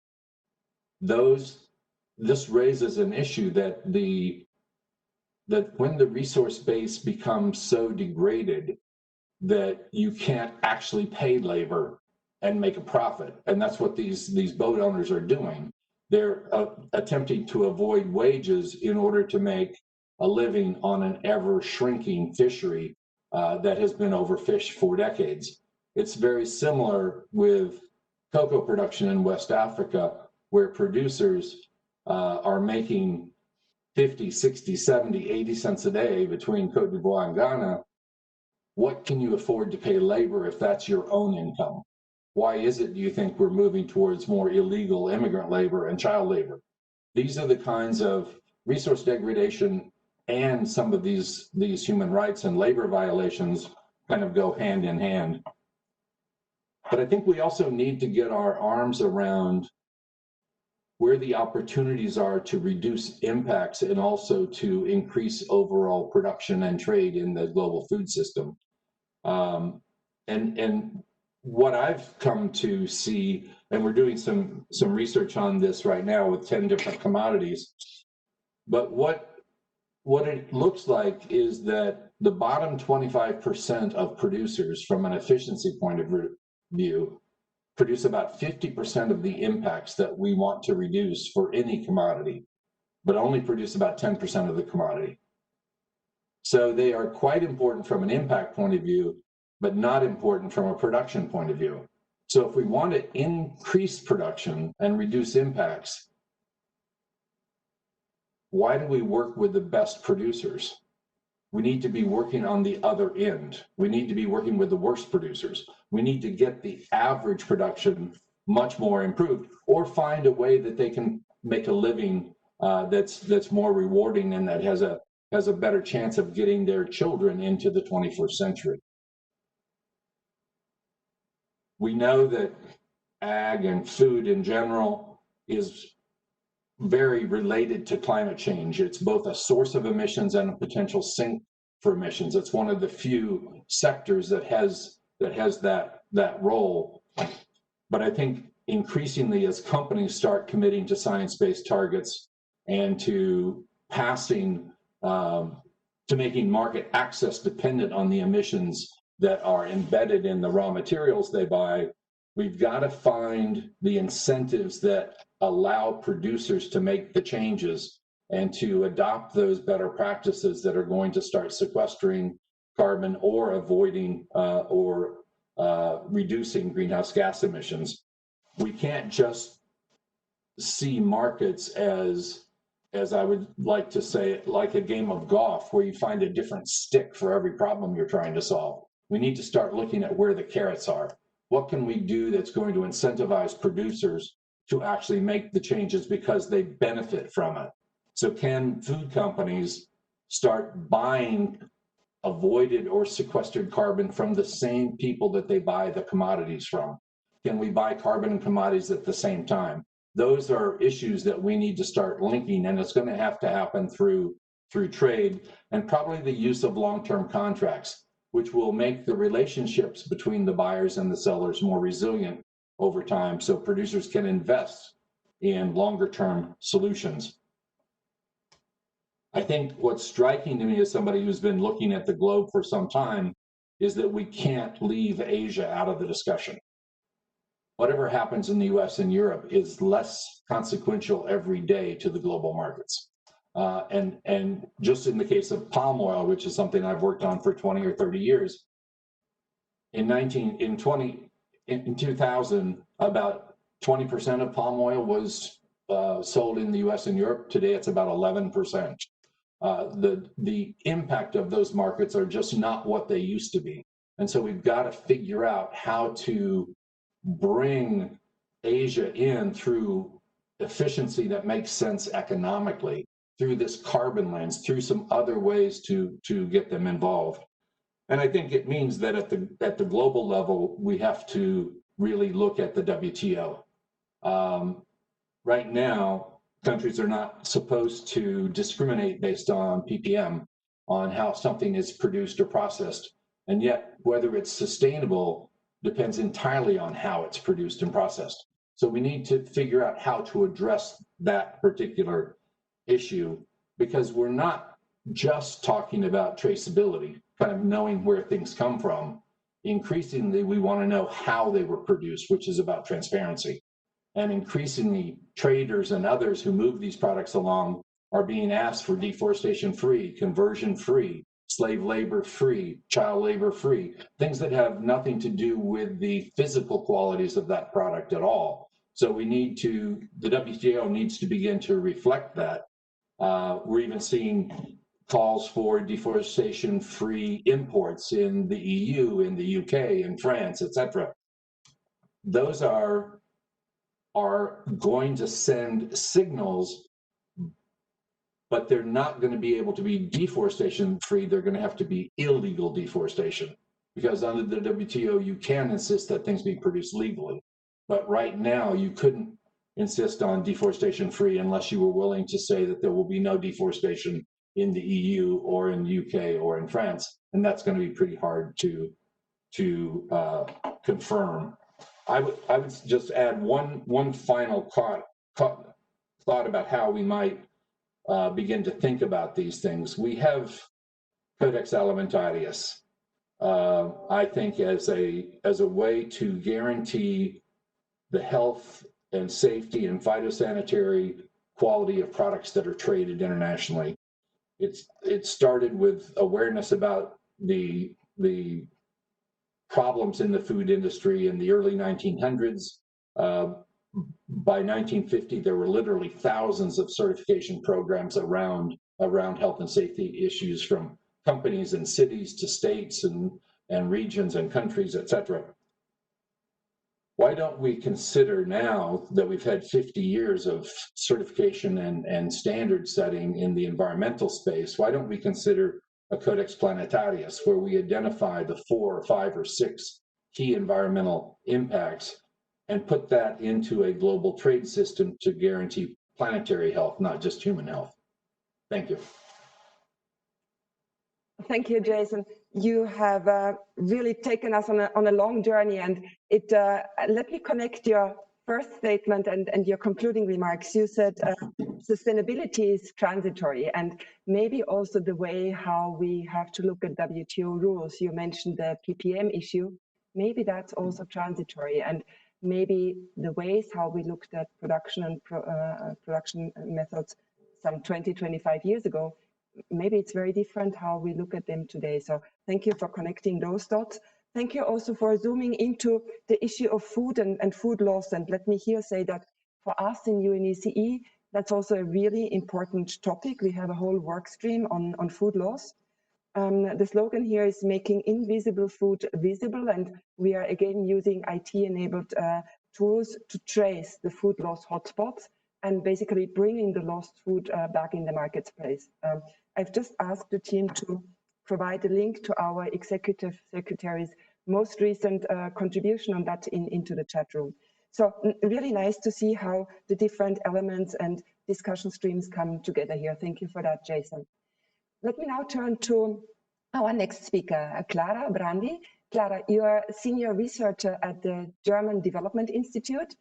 This raises an issue that when the resource base becomes so degraded that you can't actually pay labor and make a profit, and that's what these boat owners are doing. They're attempting to avoid wages in order to make a living on an ever shrinking fishery that has been overfished for decades. It's very similar with cocoa production in West Africa, where producers are making 50, 60, 70, 80 cents a day between Cote d'Ivoire and Ghana. What can you afford to pay labor if that's your own income? Why is it, do you think, we're moving towards more illegal immigrant labor and child labor? These are the kinds of resource degradation and some of these human rights and labor violations kind of go hand in hand. But I think we also need to get our arms around where the opportunities are to reduce impacts and also to increase overall production and trade in the global food system. And what I've come to see, and we're doing some research on this right now with 10 different commodities, but what it looks like is that the bottom 25% of producers, from an efficiency point of view, produce about 50% of the impacts that we want to reduce for any commodity, but only produce about 10% of the commodity. So they are quite important from an impact point of view, but not important from a production point of view. So if we want to increase production and reduce impacts, why do we work with the best producers? We need to be working on the other end. We need to be working with the worst producers. We need to get the average production much more improved, or find a way that they can make a living that's more rewarding and that has a better chance of getting their children into the 21st century. We know that ag and food in general is very related to climate change. It's both a source of emissions and a potential sink for emissions. It's one of the few sectors that has that role. But I think increasingly, as companies start committing to science-based targets and to passing to making market access dependent on the emissions that are embedded in the raw materials they buy, we've got to find the incentives that allow producers to make the changes and to adopt those better practices that are going to start sequestering carbon or avoiding or reducing greenhouse gas emissions. We can't just see markets as I would like to say, like a game of golf where you find a different stick for every problem you're trying to solve. We need to start looking at where the carrots are. What can we do that's going to incentivize producers to actually make the changes because they benefit from it? So can food companies start buying avoided or sequestered carbon from the same people that they buy the commodities from? Can we buy carbon and commodities at the same time? Those are issues that we need to start linking, and it's going to happen through trade and probably the use of long-term contracts, which will make the relationships between the buyers and the sellers more resilient over time, so producers can invest in longer-term solutions. I think what's striking to me as somebody who's been looking at the globe for some time is that we can't leave Asia out of the discussion. Whatever happens in the US and Europe is less consequential every day to the global markets. And just in the case of palm oil, which is something I've worked on for 20 or 30 years, in 2000, about 20% of palm oil was sold in the US and Europe. Today, it's about 11%. The impact of those markets are just not what they used to be. And so we've got to figure out how to bring Asia in through efficiency that makes sense economically, through this carbon lens, through some other ways to get them involved. And I think it means that at the global level, we have to really look at the WTO. Right now, countries are not supposed to discriminate based on ppm, on how something is produced or processed. And yet, whether it's sustainable depends entirely on how it's produced and processed. So we need to figure out how to address that particular issue, because we're not just talking about traceability, kind of knowing where things come from. Increasingly, we want to know how they were produced, which is about transparency. And increasingly, traders and others who move these products along are being asked for deforestation-free, conversion-free, slave labor-free, child labor-free, things that have nothing to do with the physical qualities of that product at all. So we need to, the WTO needs to begin to reflect that. We're even seeing calls for deforestation-free imports in the EU, in the UK, in France, etc. Those are going to send signals, but they're not going to be able to be deforestation-free. They're going to have to be illegal deforestation, because under the WTO, you can insist that things be produced legally. But right now, you couldn't insist on deforestation-free unless you were willing to say that there will be no deforestation in the EU or in the UK or in France. And that's going to be pretty hard to confirm. I would just add one final thought about how we might begin to think about these things. We have Codex Alimentarius, I think, as a way to guarantee the health and safety and phytosanitary quality of products that are traded internationally. It started with awareness about the problems in the food industry in the early 1900s. By 1950, there were literally thousands of certification programs around health and safety issues, from companies and cities to states and regions and countries, etc. Why don't we consider, now that we've had 50 years of certification and standard setting in the environmental space, why don't we consider a Codex Planetarius, where we identify the 4 or 5 or 6 key environmental impacts and put that into a global trade system to guarantee planetary health, not just human health? Thank you. Thank you, Jason. You have really taken us on a long journey, and let me connect your first statement and your concluding remarks. You said sustainability is transitory, and maybe also the way how we have to look at WTO rules. You mentioned the ppm issue. Maybe that's also transitory, and maybe the ways how we looked at production and production methods some 20, 25 years ago, maybe it's very different how we look at them today. So thank you for connecting those dots. Thank you also for zooming into the issue of food and food loss. And let me here say that for us in UNECE, that's also a really important topic. We have a whole work stream on food loss. The slogan here is making invisible food visible, and we are again using IT-enabled tools to trace the food loss hotspots and basically bringing the lost food back in the marketplace. I've just asked the team to provide a link to our executive secretary's most recent contribution on that into the chat room. So really nice to see how the different elements and discussion streams come together here. Thank you for that, Jason. Let me now turn to our next speaker, Clara Brandi. Clara, you are a senior researcher at the German Development Institute.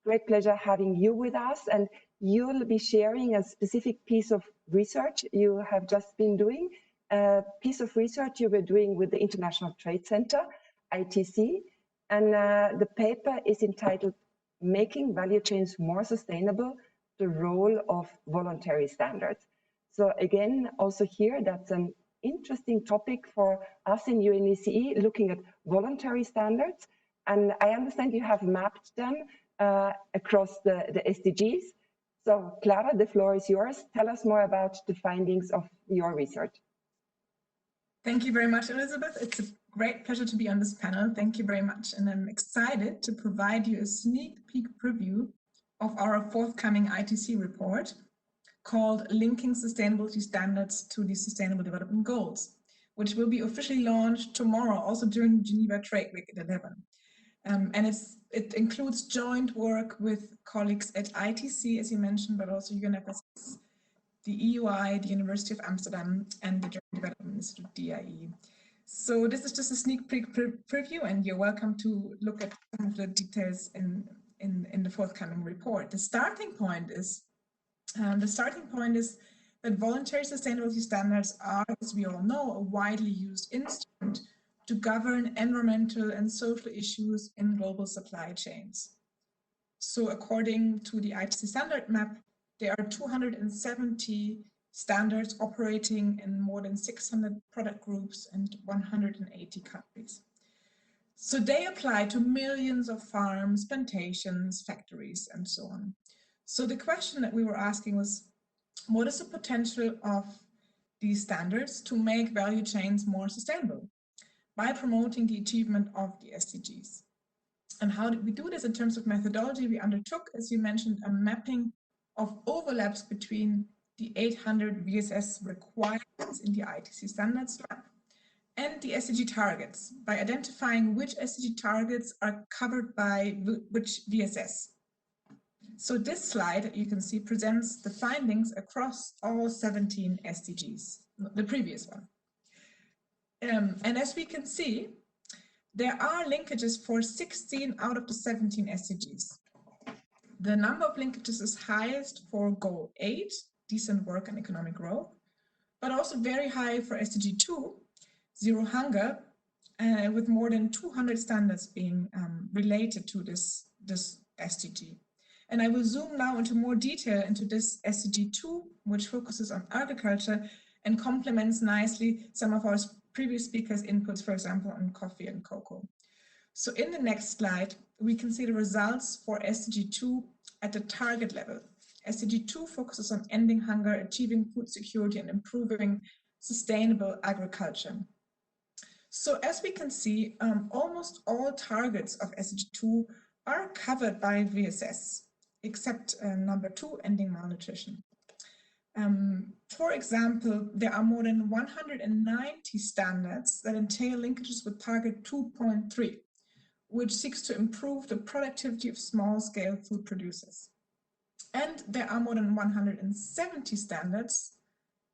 Great pleasure having you with us, and you'll be sharing a specific piece of research you have just been doing, a piece of research you were doing with the International Trade Center, ITC, and the paper is entitled Making Value Chains More Sustainable, the Role of Voluntary Standards. So again, also here, that's an interesting topic for us in UNECE, looking at voluntary standards. And I understand you have mapped them across the SDGs. So Clara, the floor is yours. Tell us more about the findings of your research. Thank you very much, Elizabeth. It's a great pleasure to be on this panel. Thank you very much. And I'm excited to provide you a sneak peek preview of our forthcoming ITC report called Linking Sustainability Standards to the Sustainable Development Goals, which will be officially launched tomorrow, also during Geneva Trade Week at 11. And it includes joint work with colleagues at ITC, as you mentioned, but also UNECE, the EUI, the University of Amsterdam, and the German Development Institute, DIE. So this is just a sneak peek preview, and you're welcome to look at some of the details in the forthcoming report. The starting point is that voluntary sustainability standards are, as we all know, a widely used instrument to govern environmental and social issues in global supply chains. So according to the ITC standard map, there are 270 standards operating in more than 600 product groups and 180 countries. So they apply to millions of farms, plantations, factories, and so on. So the question that we were asking was, what is the potential of these standards to make value chains more sustainable by promoting the achievement of the SDGs? And how did we do this in terms of methodology? We undertook, as you mentioned, a mapping of overlaps between the 800 VSS requirements in the ITC standards map and the SDG targets by identifying which SDG targets are covered by which VSS. So this slide, you can see, presents the findings across all 17 SDGs, the previous one. And as we can see, there are linkages for 16 out of the 17 SDGs. The number of linkages is highest for Goal 8, decent work and economic growth, but also very high for SDG 2, zero hunger, with more than 200 standards being related to this SDG. And I will zoom now into more detail into this SDG 2, which focuses on agriculture and complements nicely some of our previous speakers' inputs, for example, on coffee and cocoa. So in the next slide, we can see the results for SDG 2 at the target level. SDG 2 focuses on ending hunger, achieving food security, and improving sustainable agriculture. So as we can see, almost all targets of SDG 2 are covered by VSS, except number 2, ending malnutrition. For example, there are more than 190 standards that entail linkages with target 2.3, which seeks to improve the productivity of small-scale food producers. And there are more than 170 standards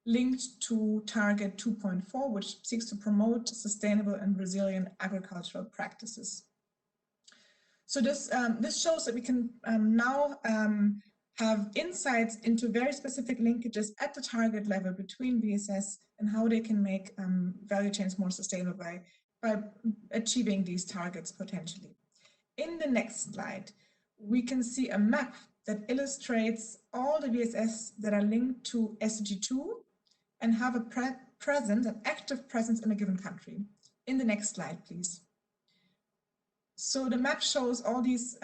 linked to target 2.4, which seeks to promote sustainable and resilient agricultural practices. So this shows that we can now have insights into very specific linkages at the target level between VSS and how they can make value chains more sustainable by achieving these targets potentially. In the next slide, we can see a map that illustrates all the VSS that are linked to SDG 2 and have a an active presence in a given country. In the next slide, please. So the map shows all these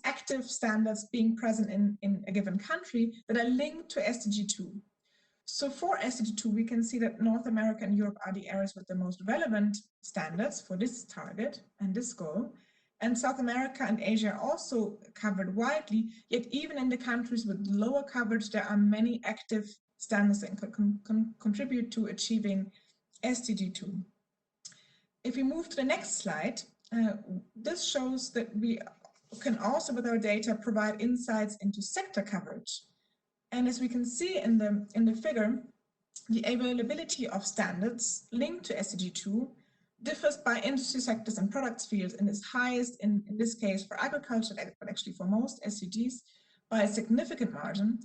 active standards being present in a given country that are linked to SDG 2. So for SDG 2, we can see that North America and Europe are the areas with the most relevant standards for this target and this goal. And South America and Asia are also covered widely, yet even in the countries with lower coverage, there are many active standards that can contribute to achieving SDG 2. If we move to the next slide, this shows that we can also, with our data, provide insights into sector coverage. And as we can see in the figure, the availability of standards linked to SDG 2 differs by industry sectors and products fields, and is highest in this case for agriculture, but actually for most SDGs by a significant margin,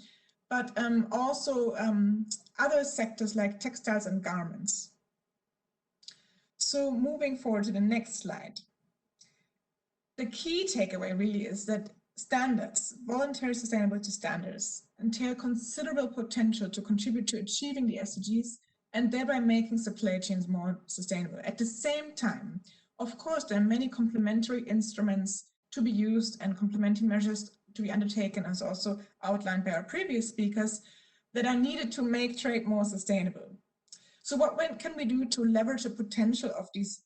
but also other sectors like textiles and garments. So moving forward to the next slide. The key takeaway really is that standards, voluntary sustainability standards, entail considerable potential to contribute to achieving the SDGs and thereby making supply chains more sustainable. At the same time, of course, there are many complementary instruments to be used and complementing measures to be undertaken, as also outlined by our previous speakers, that are needed to make trade more sustainable. So what can we do to leverage the potential of these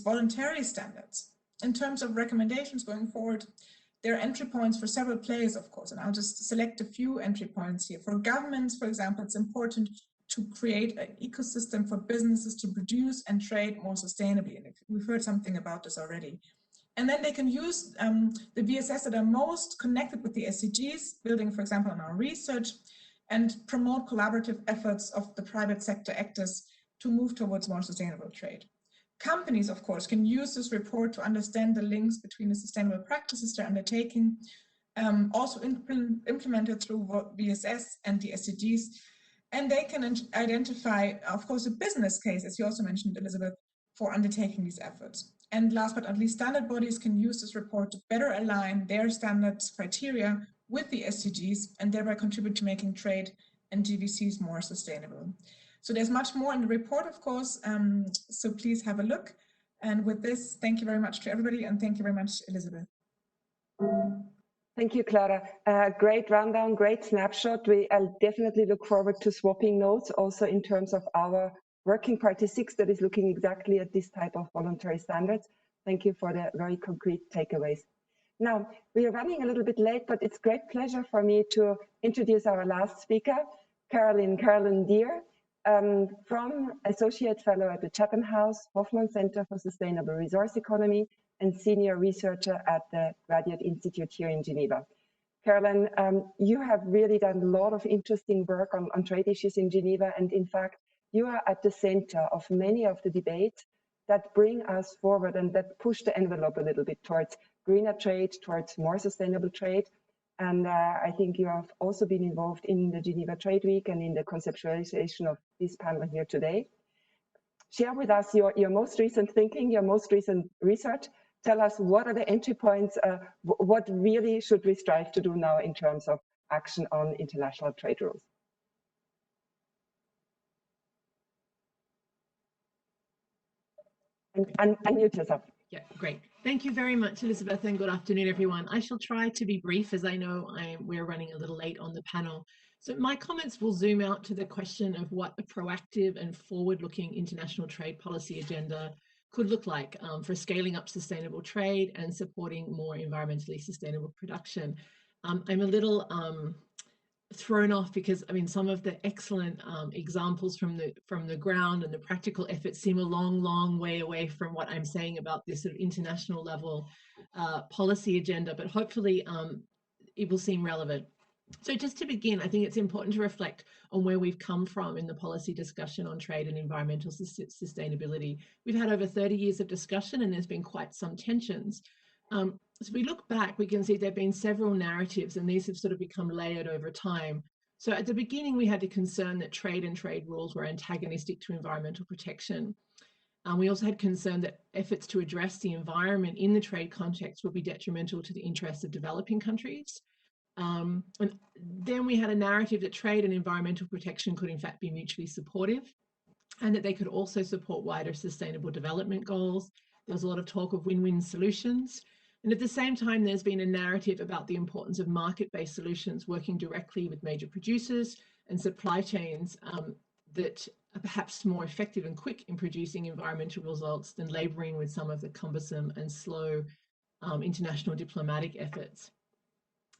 voluntary standards? In terms of recommendations going forward, there are entry points for several players, of course, and I'll just select a few entry points here. For governments, for example, it's important to create an ecosystem for businesses to produce and trade more sustainably. And we've heard something about this already. And then they can use the VSS that are most connected with the SDGs, building, for example, on our research, and promote collaborative efforts of the private sector actors to move towards more sustainable trade. Companies, of course, can use this report to understand the links between the sustainable practices they're undertaking, also implemented through VSS and the SDGs. And they can identify, of course, a business case, as you also mentioned, Elizabeth, for undertaking these efforts. And last but not least, standard bodies can use this report to better align their standards criteria with the SDGs and thereby contribute to making trade and GVCs more sustainable. So there's much more in the report, of course, so please have a look. And with this, thank you very much to everybody, and thank you very much, Elizabeth. Thank you, Clara. Great rundown, great snapshot. I'll definitely look forward to swapping notes also in terms of our Working Party 6 that is looking exactly at this type of voluntary standards. Thank you for the very concrete takeaways. Now, we are running a little bit late, but it's great pleasure for me to introduce our last speaker, Carolyn Deere, from Associate Fellow at the Chatham House, Hoffman Center for Sustainable Resource Economy, and Senior Researcher at the Graduate Institute here in Geneva. Carolyn, you have really done a lot of interesting work on trade issues in Geneva, and in fact, you are at the center of many of the debates that bring us forward and that push the envelope a little bit towards greener trade, towards more sustainable trade. And I think you have also been involved in the Geneva Trade Week and in the conceptualization of this panel here today. Share with us your most recent thinking, your most recent research. Tell us what are the entry points, what really should we strive to do now in terms of action on international trade rules. And unmute yourself. Yeah, great. Thank you very much, Elizabeth, and good afternoon, everyone. I shall try to be brief, as I know we're running a little late on the panel. So my comments will zoom out to the question of what a proactive and forward-looking international trade policy agenda could look like for scaling up sustainable trade and supporting more environmentally sustainable production. I'm a little thrown off because I mean some of the excellent examples from the ground and the practical efforts seem a long way away from what I'm saying about this sort of international level policy agenda, but hopefully it will seem relevant. So just to begin, I think it's important to reflect on where we've come from in the policy discussion on trade and environmental sustainability. We've had over 30 years of discussion and there's been quite some tensions. As we look back, we can see there have been several narratives and these have sort of become layered over time. So at the beginning, we had the concern that trade and trade rules were antagonistic to environmental protection. We also had concern that efforts to address the environment in the trade context would be detrimental to the interests of developing countries. And then we had a narrative that trade and environmental protection could in fact be mutually supportive and that they could also support wider sustainable development goals. There was a lot of talk of win-win solutions. And at the same time, there's been a narrative about the importance of market-based solutions working directly with major producers and supply chains that are perhaps more effective and quick in producing environmental results than laboring with some of the cumbersome and slow international diplomatic efforts.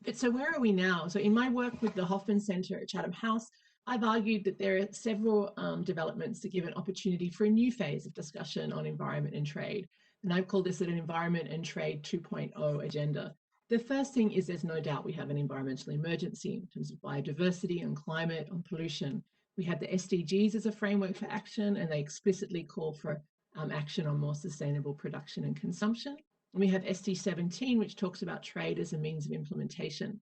But so where are we now? So in my work with the Hoffman Center at Chatham House, I've argued that there are several developments that give an opportunity for a new phase of discussion on environment and trade. And I've called this an environment and trade 2.0 agenda. The first thing is there's no doubt we have an environmental emergency in terms of biodiversity and climate and pollution. We have the SDGs as a framework for action, and they explicitly call for action on more sustainable production and consumption. And we have SD17, which talks about trade as a means of implementation.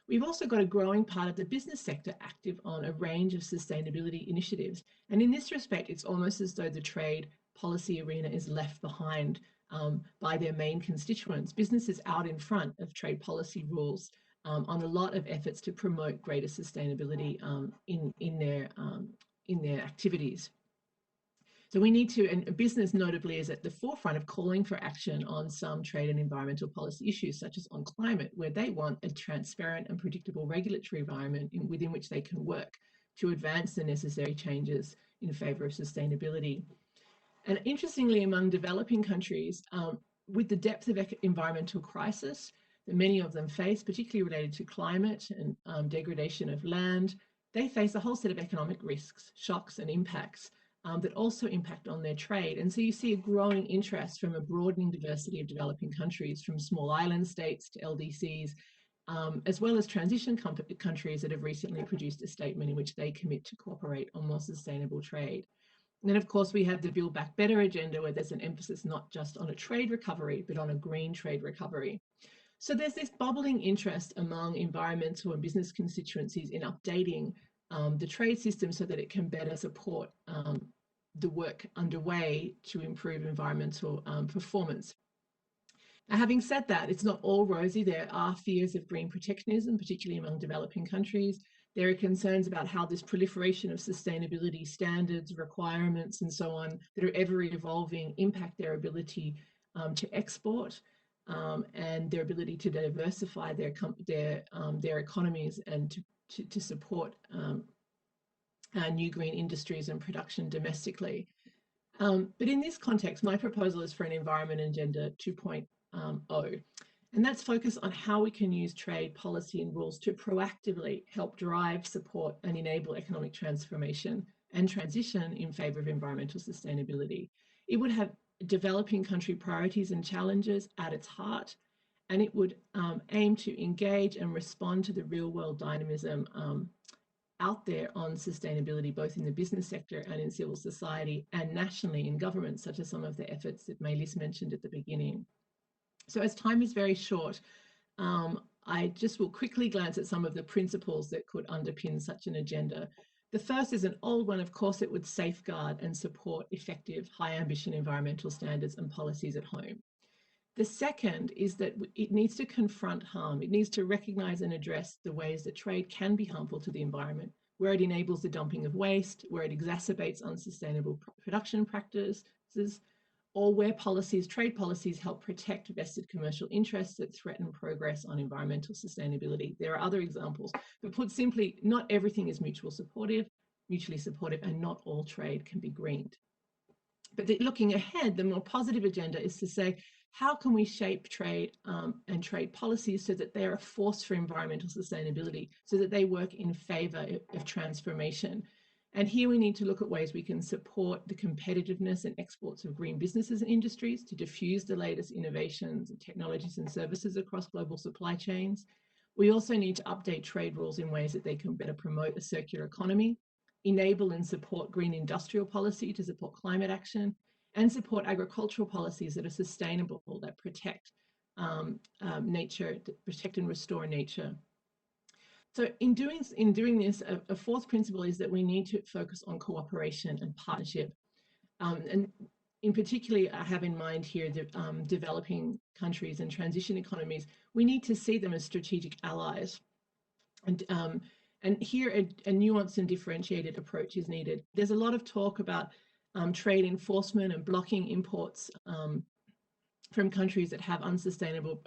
We've also got a growing part of the business sector active on a range of sustainability initiatives. And in this respect, it's almost as though the trade policy arena is left behind by their main constituents, businesses out in front of trade policy rules on a lot of efforts to promote greater sustainability in their activities. So we need to, and business notably is at the forefront of calling for action on some trade and environmental policy issues, such as on climate, where they want a transparent and predictable regulatory environment within which they can work to advance the necessary changes in favour of sustainability. And interestingly, among developing countries, with the depth of environmental crisis that many of them face, particularly related to climate and degradation of land, they face a whole set of economic risks, shocks and impacts that also impact on their trade. And so you see a growing interest from a broadening diversity of developing countries, from small island states to LDCs, as well as transition countries that have recently produced a statement in which they commit to cooperate on more sustainable trade. And then, of course, we have the Build Back Better agenda, where there's an emphasis not just on a trade recovery, but on a green trade recovery. So there's this bubbling interest among environmental and business constituencies in updating the trade system so that it can better support the work underway to improve environmental performance. Now, having said that, it's not all rosy. There are fears of green protectionism, particularly among developing countries. There are concerns about how this proliferation of sustainability standards, requirements, and so on that are ever evolving impact their ability to export and their ability to diversify their economies and to support new green industries and production domestically. But in this context, my proposal is for an environment agenda 2.0. And that's focused on how we can use trade policy and rules to proactively help drive, support, and enable economic transformation and transition in favour of environmental sustainability. It would have developing country priorities and challenges at its heart, and it would aim to engage and respond to the real-world dynamism out there on sustainability, both in the business sector and in civil society, and nationally in government, such as some of the efforts that Maylis mentioned at the beginning. So as time is very short, I just will quickly glance at some of the principles that could underpin such an agenda. The first is an old one. Of course, it would safeguard and support effective, high ambition environmental standards and policies at home. The second is that it needs to confront harm. It needs to recognise and address the ways that trade can be harmful to the environment, where it enables the dumping of waste, where it exacerbates unsustainable production practices, or where trade policies help protect vested commercial interests that threaten progress on environmental sustainability. There are other examples, but put simply, not everything is mutually supportive, and not all trade can be greened. But looking ahead, the more positive agenda is to say, how can we shape trade and trade policies so that they're a force for environmental sustainability, so that they work in favour of transformation? And here we need to look at ways we can support the competitiveness and exports of green businesses and industries to diffuse the latest innovations and technologies and services across global supply chains. We also need to update trade rules in ways that they can better promote a circular economy, enable and support green industrial policy to support climate action, and support agricultural policies that are sustainable, that protect nature, that protect and restore nature. So in doing this, a fourth principle is that we need to focus on cooperation and partnership. And in particular, I have in mind here the developing countries and transition economies. We need to see them as strategic allies. And here a nuanced and differentiated approach is needed. There's a lot of talk about trade enforcement and blocking imports from countries that have unsustainable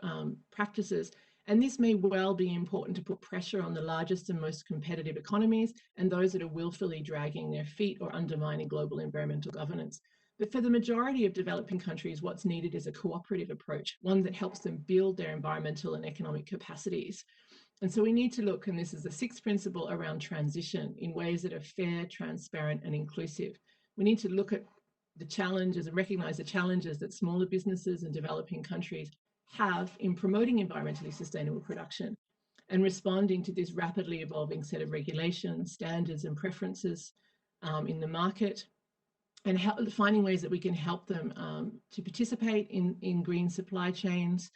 practices. And this may well be important to put pressure on the largest and most competitive economies and those that are willfully dragging their feet or undermining global environmental governance. But for the majority of developing countries, what's needed is a cooperative approach, one that helps them build their environmental and economic capacities. And so we need to look, and this is the sixth principle, around transition in ways that are fair, transparent, and inclusive. We need to look at the challenges and recognize the challenges that smaller businesses and developing countries have in promoting environmentally sustainable production and responding to this rapidly evolving set of regulations, standards, and preferences in the market, and finding ways that we can help them to participate in green supply chains,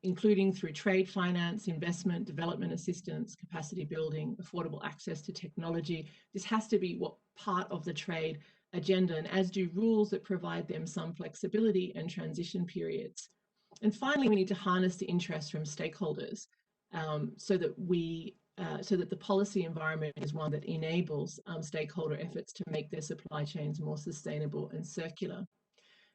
including through trade finance, investment, development assistance, capacity building, affordable access to technology. This has to be part of the trade agenda, and as do rules that provide them some flexibility and transition periods. And finally, we need to harness the interest from stakeholders so that the policy environment is one that enables stakeholder efforts to make their supply chains more sustainable and circular.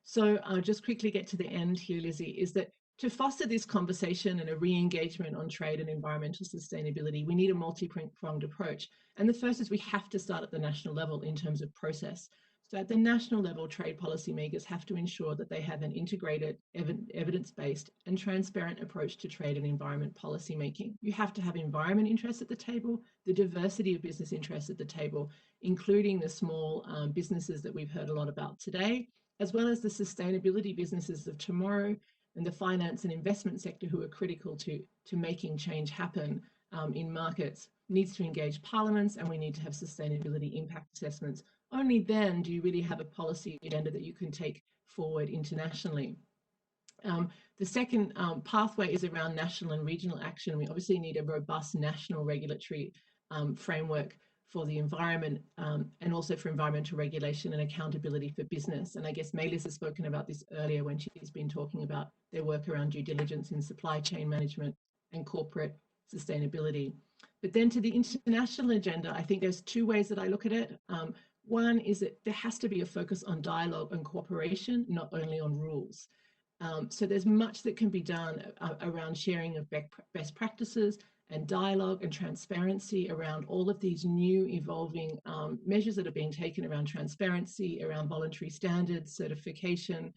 So I'll just quickly get to the end here, Lizzie, is that to foster this conversation and a re-engagement on trade and environmental sustainability, we need a multi-pronged approach. And the first is we have to start at the national level in terms of process. So at the national level, trade policymakers have to ensure that they have an integrated, evidence-based and transparent approach to trade and environment policy making. You have to have environment interests at the table, the diversity of business interests at the table, including the small businesses that we've heard a lot about today, as well as the sustainability businesses of tomorrow and the finance and investment sector who are critical to making change happen in markets. Needs to engage parliaments, and we need to have sustainability impact assessments. Only then do you really have a policy agenda that you can take forward internationally. The second pathway is around national and regional action. We obviously need a robust national regulatory framework for the environment and also for environmental regulation and accountability for business. And I guess Melis has spoken about this earlier when she's been talking about their work around due diligence in supply chain management and corporate sustainability. But then to the international agenda, I think there's two ways that I look at it. One is that there has to be a focus on dialogue and cooperation, not only on rules. So there's much that can be done around sharing of best practices and dialogue and transparency around all of these new evolving measures that are being taken around transparency, around voluntary standards, certification,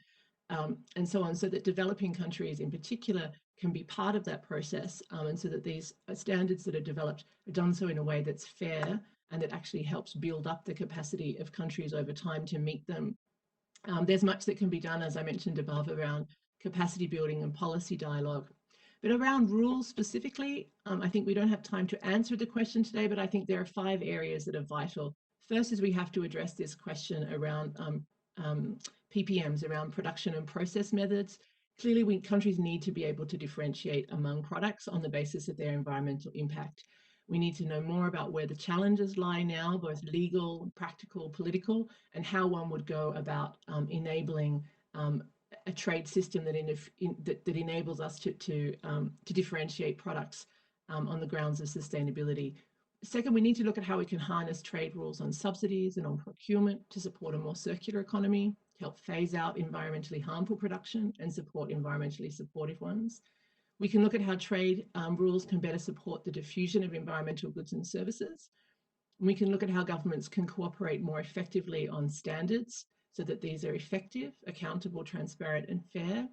and so on, so that developing countries in particular can be part of that process, and so that these standards that are developed are done so in a way that's fair and that actually helps build up the capacity of countries over time to meet them. There's much that can be done, as I mentioned above, around capacity building and policy dialogue. But around rules specifically, I think we don't have time to answer the question today, but I think there are 5 areas that are vital. First is we have to address this question around PPMs, around production and process methods. Clearly, countries need to be able to differentiate among products on the basis of their environmental impact. We need to know more about where the challenges lie now, both legal, practical, political, and how one would go about enabling a trade system that enables us to differentiate products on the grounds of sustainability. Second, we need to look at how we can harness trade rules on subsidies and on procurement to support a more circular economy, to help phase out environmentally harmful production and support environmentally supportive ones. We can look at how trade rules can better support the diffusion of environmental goods and services. And we can look at how governments can cooperate more effectively on standards so that these are effective, accountable, transparent, and fair.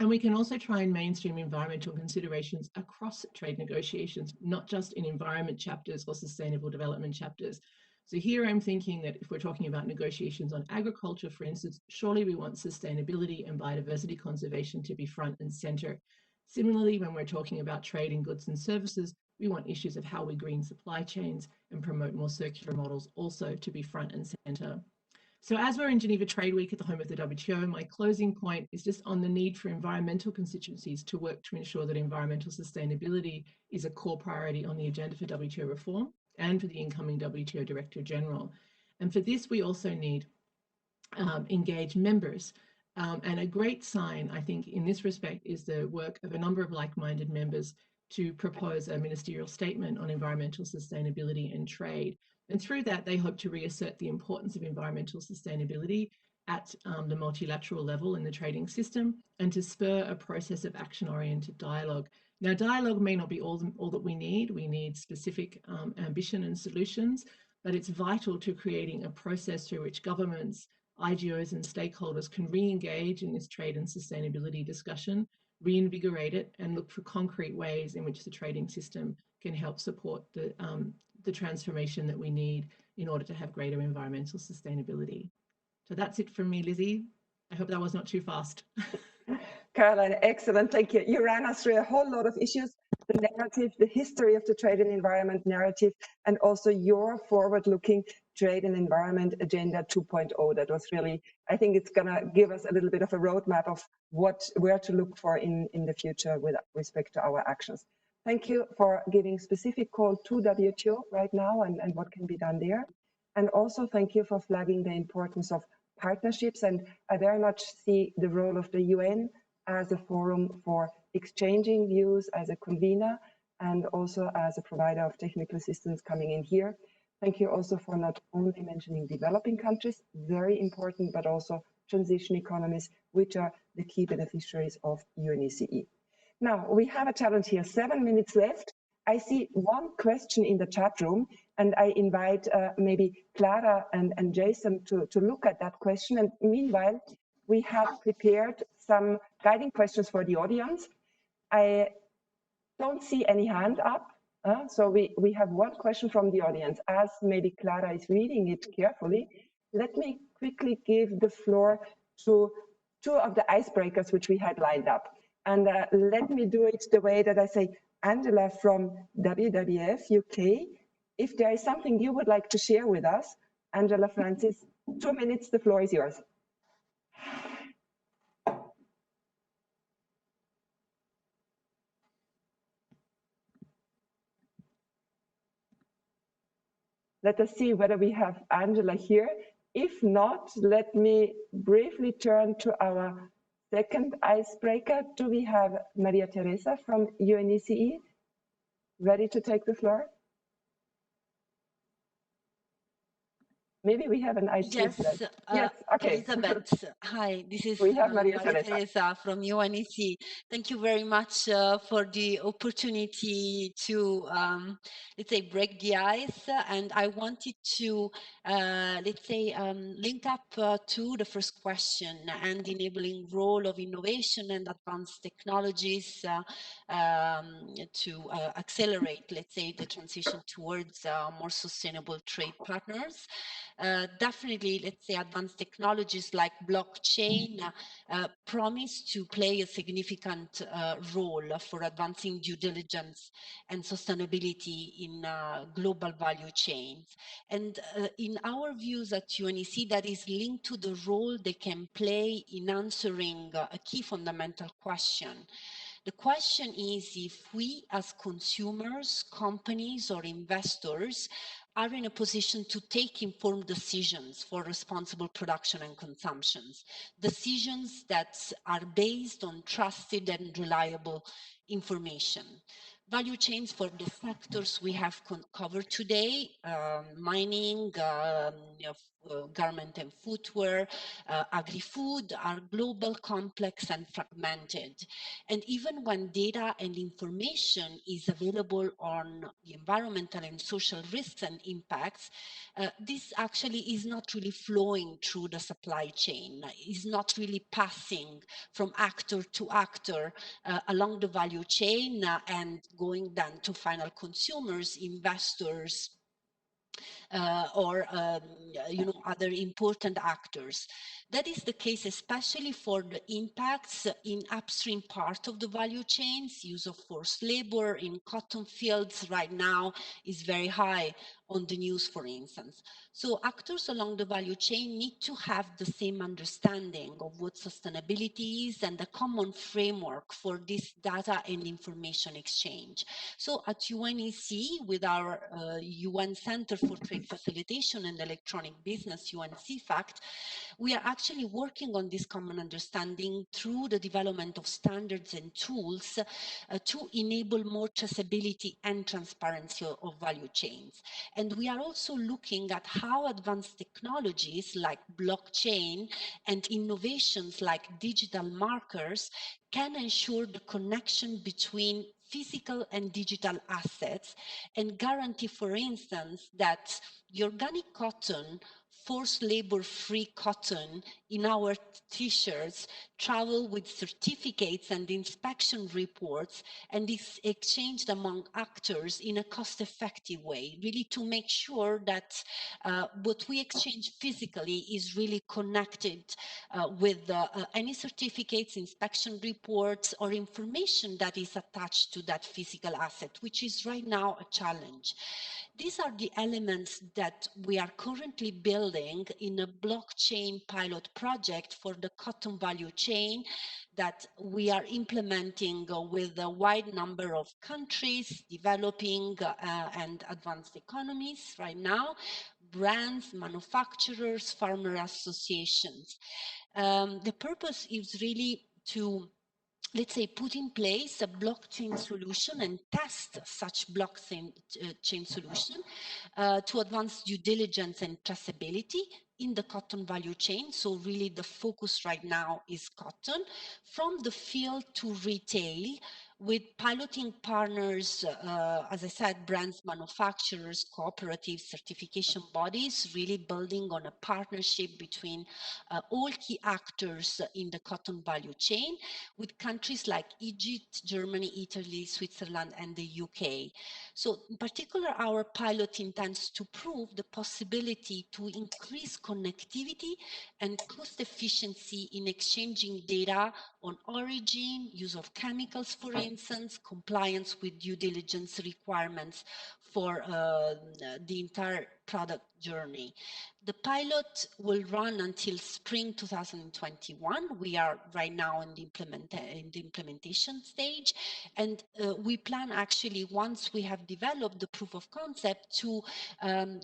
And we can also try and mainstream environmental considerations across trade negotiations, not just in environment chapters or sustainable development chapters. So here I'm thinking that if we're talking about negotiations on agriculture, for instance, surely we want sustainability and biodiversity conservation to be front and center. Similarly, when we're talking about trade in goods and services, we want issues of how we green supply chains and promote more circular models also to be front and center. So as we're in Geneva Trade Week at the home of the WTO, my closing point is just on the need for environmental constituencies to work to ensure that environmental sustainability is a core priority on the agenda for WTO reform and for the incoming WTO Director General. And for this, we also need engaged members. And a great sign, I think, in this respect is the work of a number of like-minded members to propose a ministerial statement on environmental sustainability and trade. And through that, they hope to reassert the importance of environmental sustainability at the multilateral level in the trading system and to spur a process of action-oriented dialogue. Now, dialogue may not be all that we need. We need specific ambition and solutions, but it's vital to creating a process through which governments, IGOs and stakeholders can re-engage in this trade and sustainability discussion, reinvigorate it, and look for concrete ways in which the trading system can help support the transformation that we need in order to have greater environmental sustainability. So that's it from me, Lizzie. I hope that was not too fast. Caroline, excellent. Thank you. You ran us through a whole lot of issues, the narrative, the history of the trade and environment narrative, and also your forward-looking trade and environment agenda 2.0. That was really, I think it's going to give us a little bit of a roadmap of where to look for in the future with respect to our actions. Thank you for giving specific call to WTO right now and what can be done there. And also thank you for flagging the importance of partnerships. And I very much see the role of the UN as a forum for exchanging views, as a convener, and also as a provider of technical assistance coming in here. Thank you also for not only mentioning developing countries, very important, but also transition economies, which are the key beneficiaries of UNECE. Now, we have a challenge here, 7 minutes left. I see one question in the chat room, and I invite maybe Clara and Jason to look at that question. And meanwhile, we have prepared some guiding questions for the audience. I don't see any hand up. So we have one question from the audience. As maybe Clara is reading it carefully, let me quickly give the floor to two of the icebreakers which we had lined up. And let me do it the way that I say, Angela from WWF-UK, if there is something you would like to share with us, Angela Francis, 2 minutes, the floor is yours. Let us see whether we have Angela here. If not, let me briefly turn to our second icebreaker. Do we have Maria Teresa from UNECE ready to take the floor? Maybe we have an IT. Yes, yes, okay. Elizabeth, hi, this is We have Maria Maria Teresa. Teresa from UNECE. Thank you very much for the opportunity to, let's say, break the ice. And I wanted to, let's say, link up to the first question and enabling role of innovation and advanced technologies to accelerate, let's say, the transition towards more sustainable trade partners. Definitely, let's say, advanced technologies like blockchain promise to play a significant role for advancing due diligence and sustainability in global value chains. And in our views at UNECE, that is linked to the role they can play in answering a key fundamental question. The question is if we as consumers, companies, or investors are in a position to take informed decisions for responsible production and consumptions, decisions that are based on trusted and reliable information. Value chains for the sectors we have covered today, mining, garment and footwear, agri-food, are global, complex, and fragmented. And even when data and information is available on the environmental and social risks and impacts, this actually is not really flowing through the supply chain, is not really passing from actor to actor along the value chain and going then to final consumers, investors, or other important actors. That is the case especially for the impacts in upstream part of the value chains. Use of forced labor in cotton fields right now is very high on the news, for instance. So actors along the value chain need to have the same understanding of what sustainability is and a common framework for this data and information exchange. So at UNECE, with our UN Center for Trade Facilitation and Electronic Business, UNCFACT, we are actually working on this common understanding through the development of standards and tools to enable more traceability and transparency of value chains. And we are also looking at how advanced technologies like blockchain and innovations like digital markers can ensure the connection between physical and digital assets and guarantee, for instance, that the organic cotton, forced labor-free cotton in our t-shirts travel with certificates and inspection reports and is exchanged among actors in a cost-effective way, really to make sure that what we exchange physically is really connected with any certificates, inspection reports, or information that is attached to that physical asset, which is right now a challenge. These are the elements that we are currently building in a blockchain pilot project for the cotton value chain that we are implementing with a wide number of countries, developing and advanced economies right now, brands, manufacturers, farmer associations. The purpose is really to, let's say, put in place a blockchain solution and test such blockchain chain solution to advance due diligence and traceability in the cotton value chain. So really the focus right now is cotton, from the field to retail, with piloting partners, as I said, brands, manufacturers, cooperatives, certification bodies, really building on a partnership between all key actors in the cotton value chain, with countries like Egypt, Germany, Italy, Switzerland, and the UK. So in particular, our pilot intends to prove the possibility to increase connectivity and cost efficiency in exchanging data on origin, use of chemicals, for instance, compliance with due diligence requirements for the entire product journey. The pilot will run until spring 2021. We are right now in the implementation stage, and we plan actually, once we have developed the proof of concept, to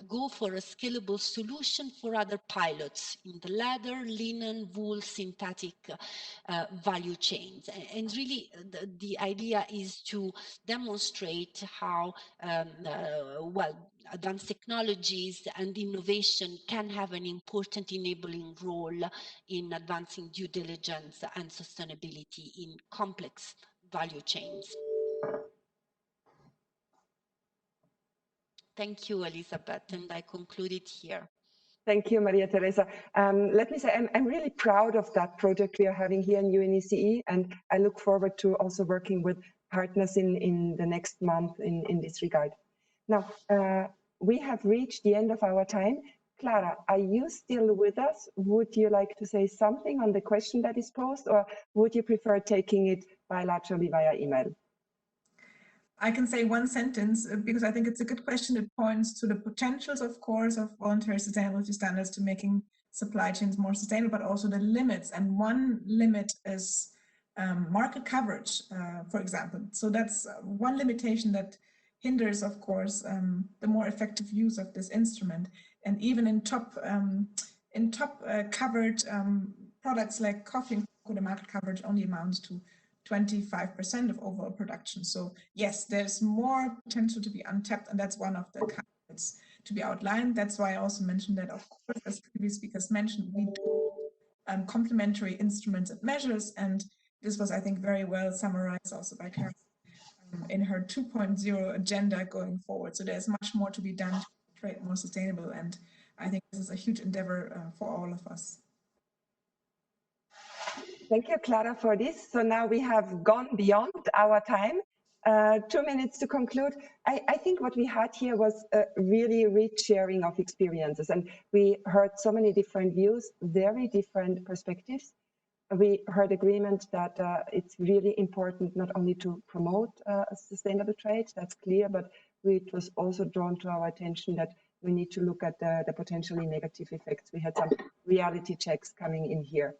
go for a scalable solution for other pilots in the leather, linen, wool, synthetic value chains. And really the idea is to demonstrate how advanced technologies and innovation can have an important enabling role in advancing due diligence and sustainability in complex value chains. Thank you, Elizabeth, and I conclude it here. Thank you, Maria Teresa. Let me say, I'm really proud of that project we are having here in UNECE, and I look forward to also working with partners in the next month in this regard. Now, we have reached the end of our time. Clara, are you still with us? Would you like to say something on the question that is posed, or would you prefer taking it bilaterally via email? I can say one sentence because I think it's a good question. It points to the potentials, of course, of voluntary sustainability standards to making supply chains more sustainable, but also the limits. And one limit is market coverage, for example. So that's one limitation that hinders, of course, the more effective use of this instrument. And even in top covered products like coffee and cocoa, the market coverage only amounts to 25% of overall production. So yes, there's more potential to be untapped, and that's one of the candidates to be outlined. That's why I also mentioned that, of course, as previous speakers mentioned, we do complementary instruments and measures, and this was, I think, very well summarized also by Karen in her 2.0 agenda going forward. So there's much more to be done to create more sustainable, and I think this is a huge endeavor for all of us. Thank you, Clara, for this. So now we have gone beyond our time. 2 minutes to conclude. I think what we had here was a really rich sharing of experiences, and we heard so many different views, very different perspectives. We heard agreement that it's really important not only to promote sustainable trade, that's clear, but it was also drawn to our attention that we need to look at the potentially negative effects. We had some reality checks coming in here.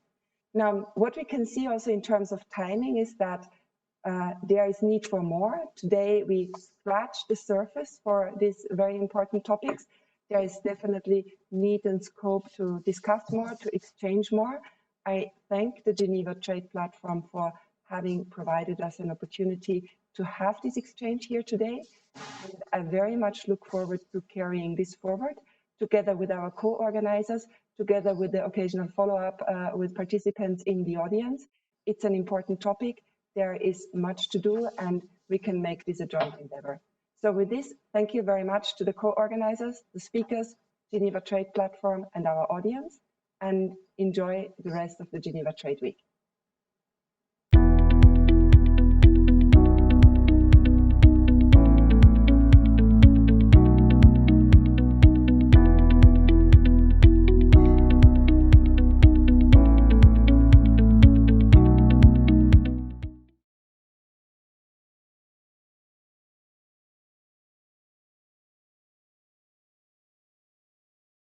Now, what we can see also in terms of timing is that there is need for more. Today, we scratched the surface for these very important topics. There is definitely need and scope to discuss more, to exchange more. I thank the Geneva Trade Platform for having provided us an opportunity to have this exchange here today. And I very much look forward to carrying this forward together with our co-organizers, together with the occasional follow-up with participants in the audience. It's an important topic. There is much to do, and we can make this a joint endeavor. So with this, thank you very much to the co-organizers, the speakers, Geneva Trade Platform, and our audience, and enjoy the rest of the Geneva Trade Week.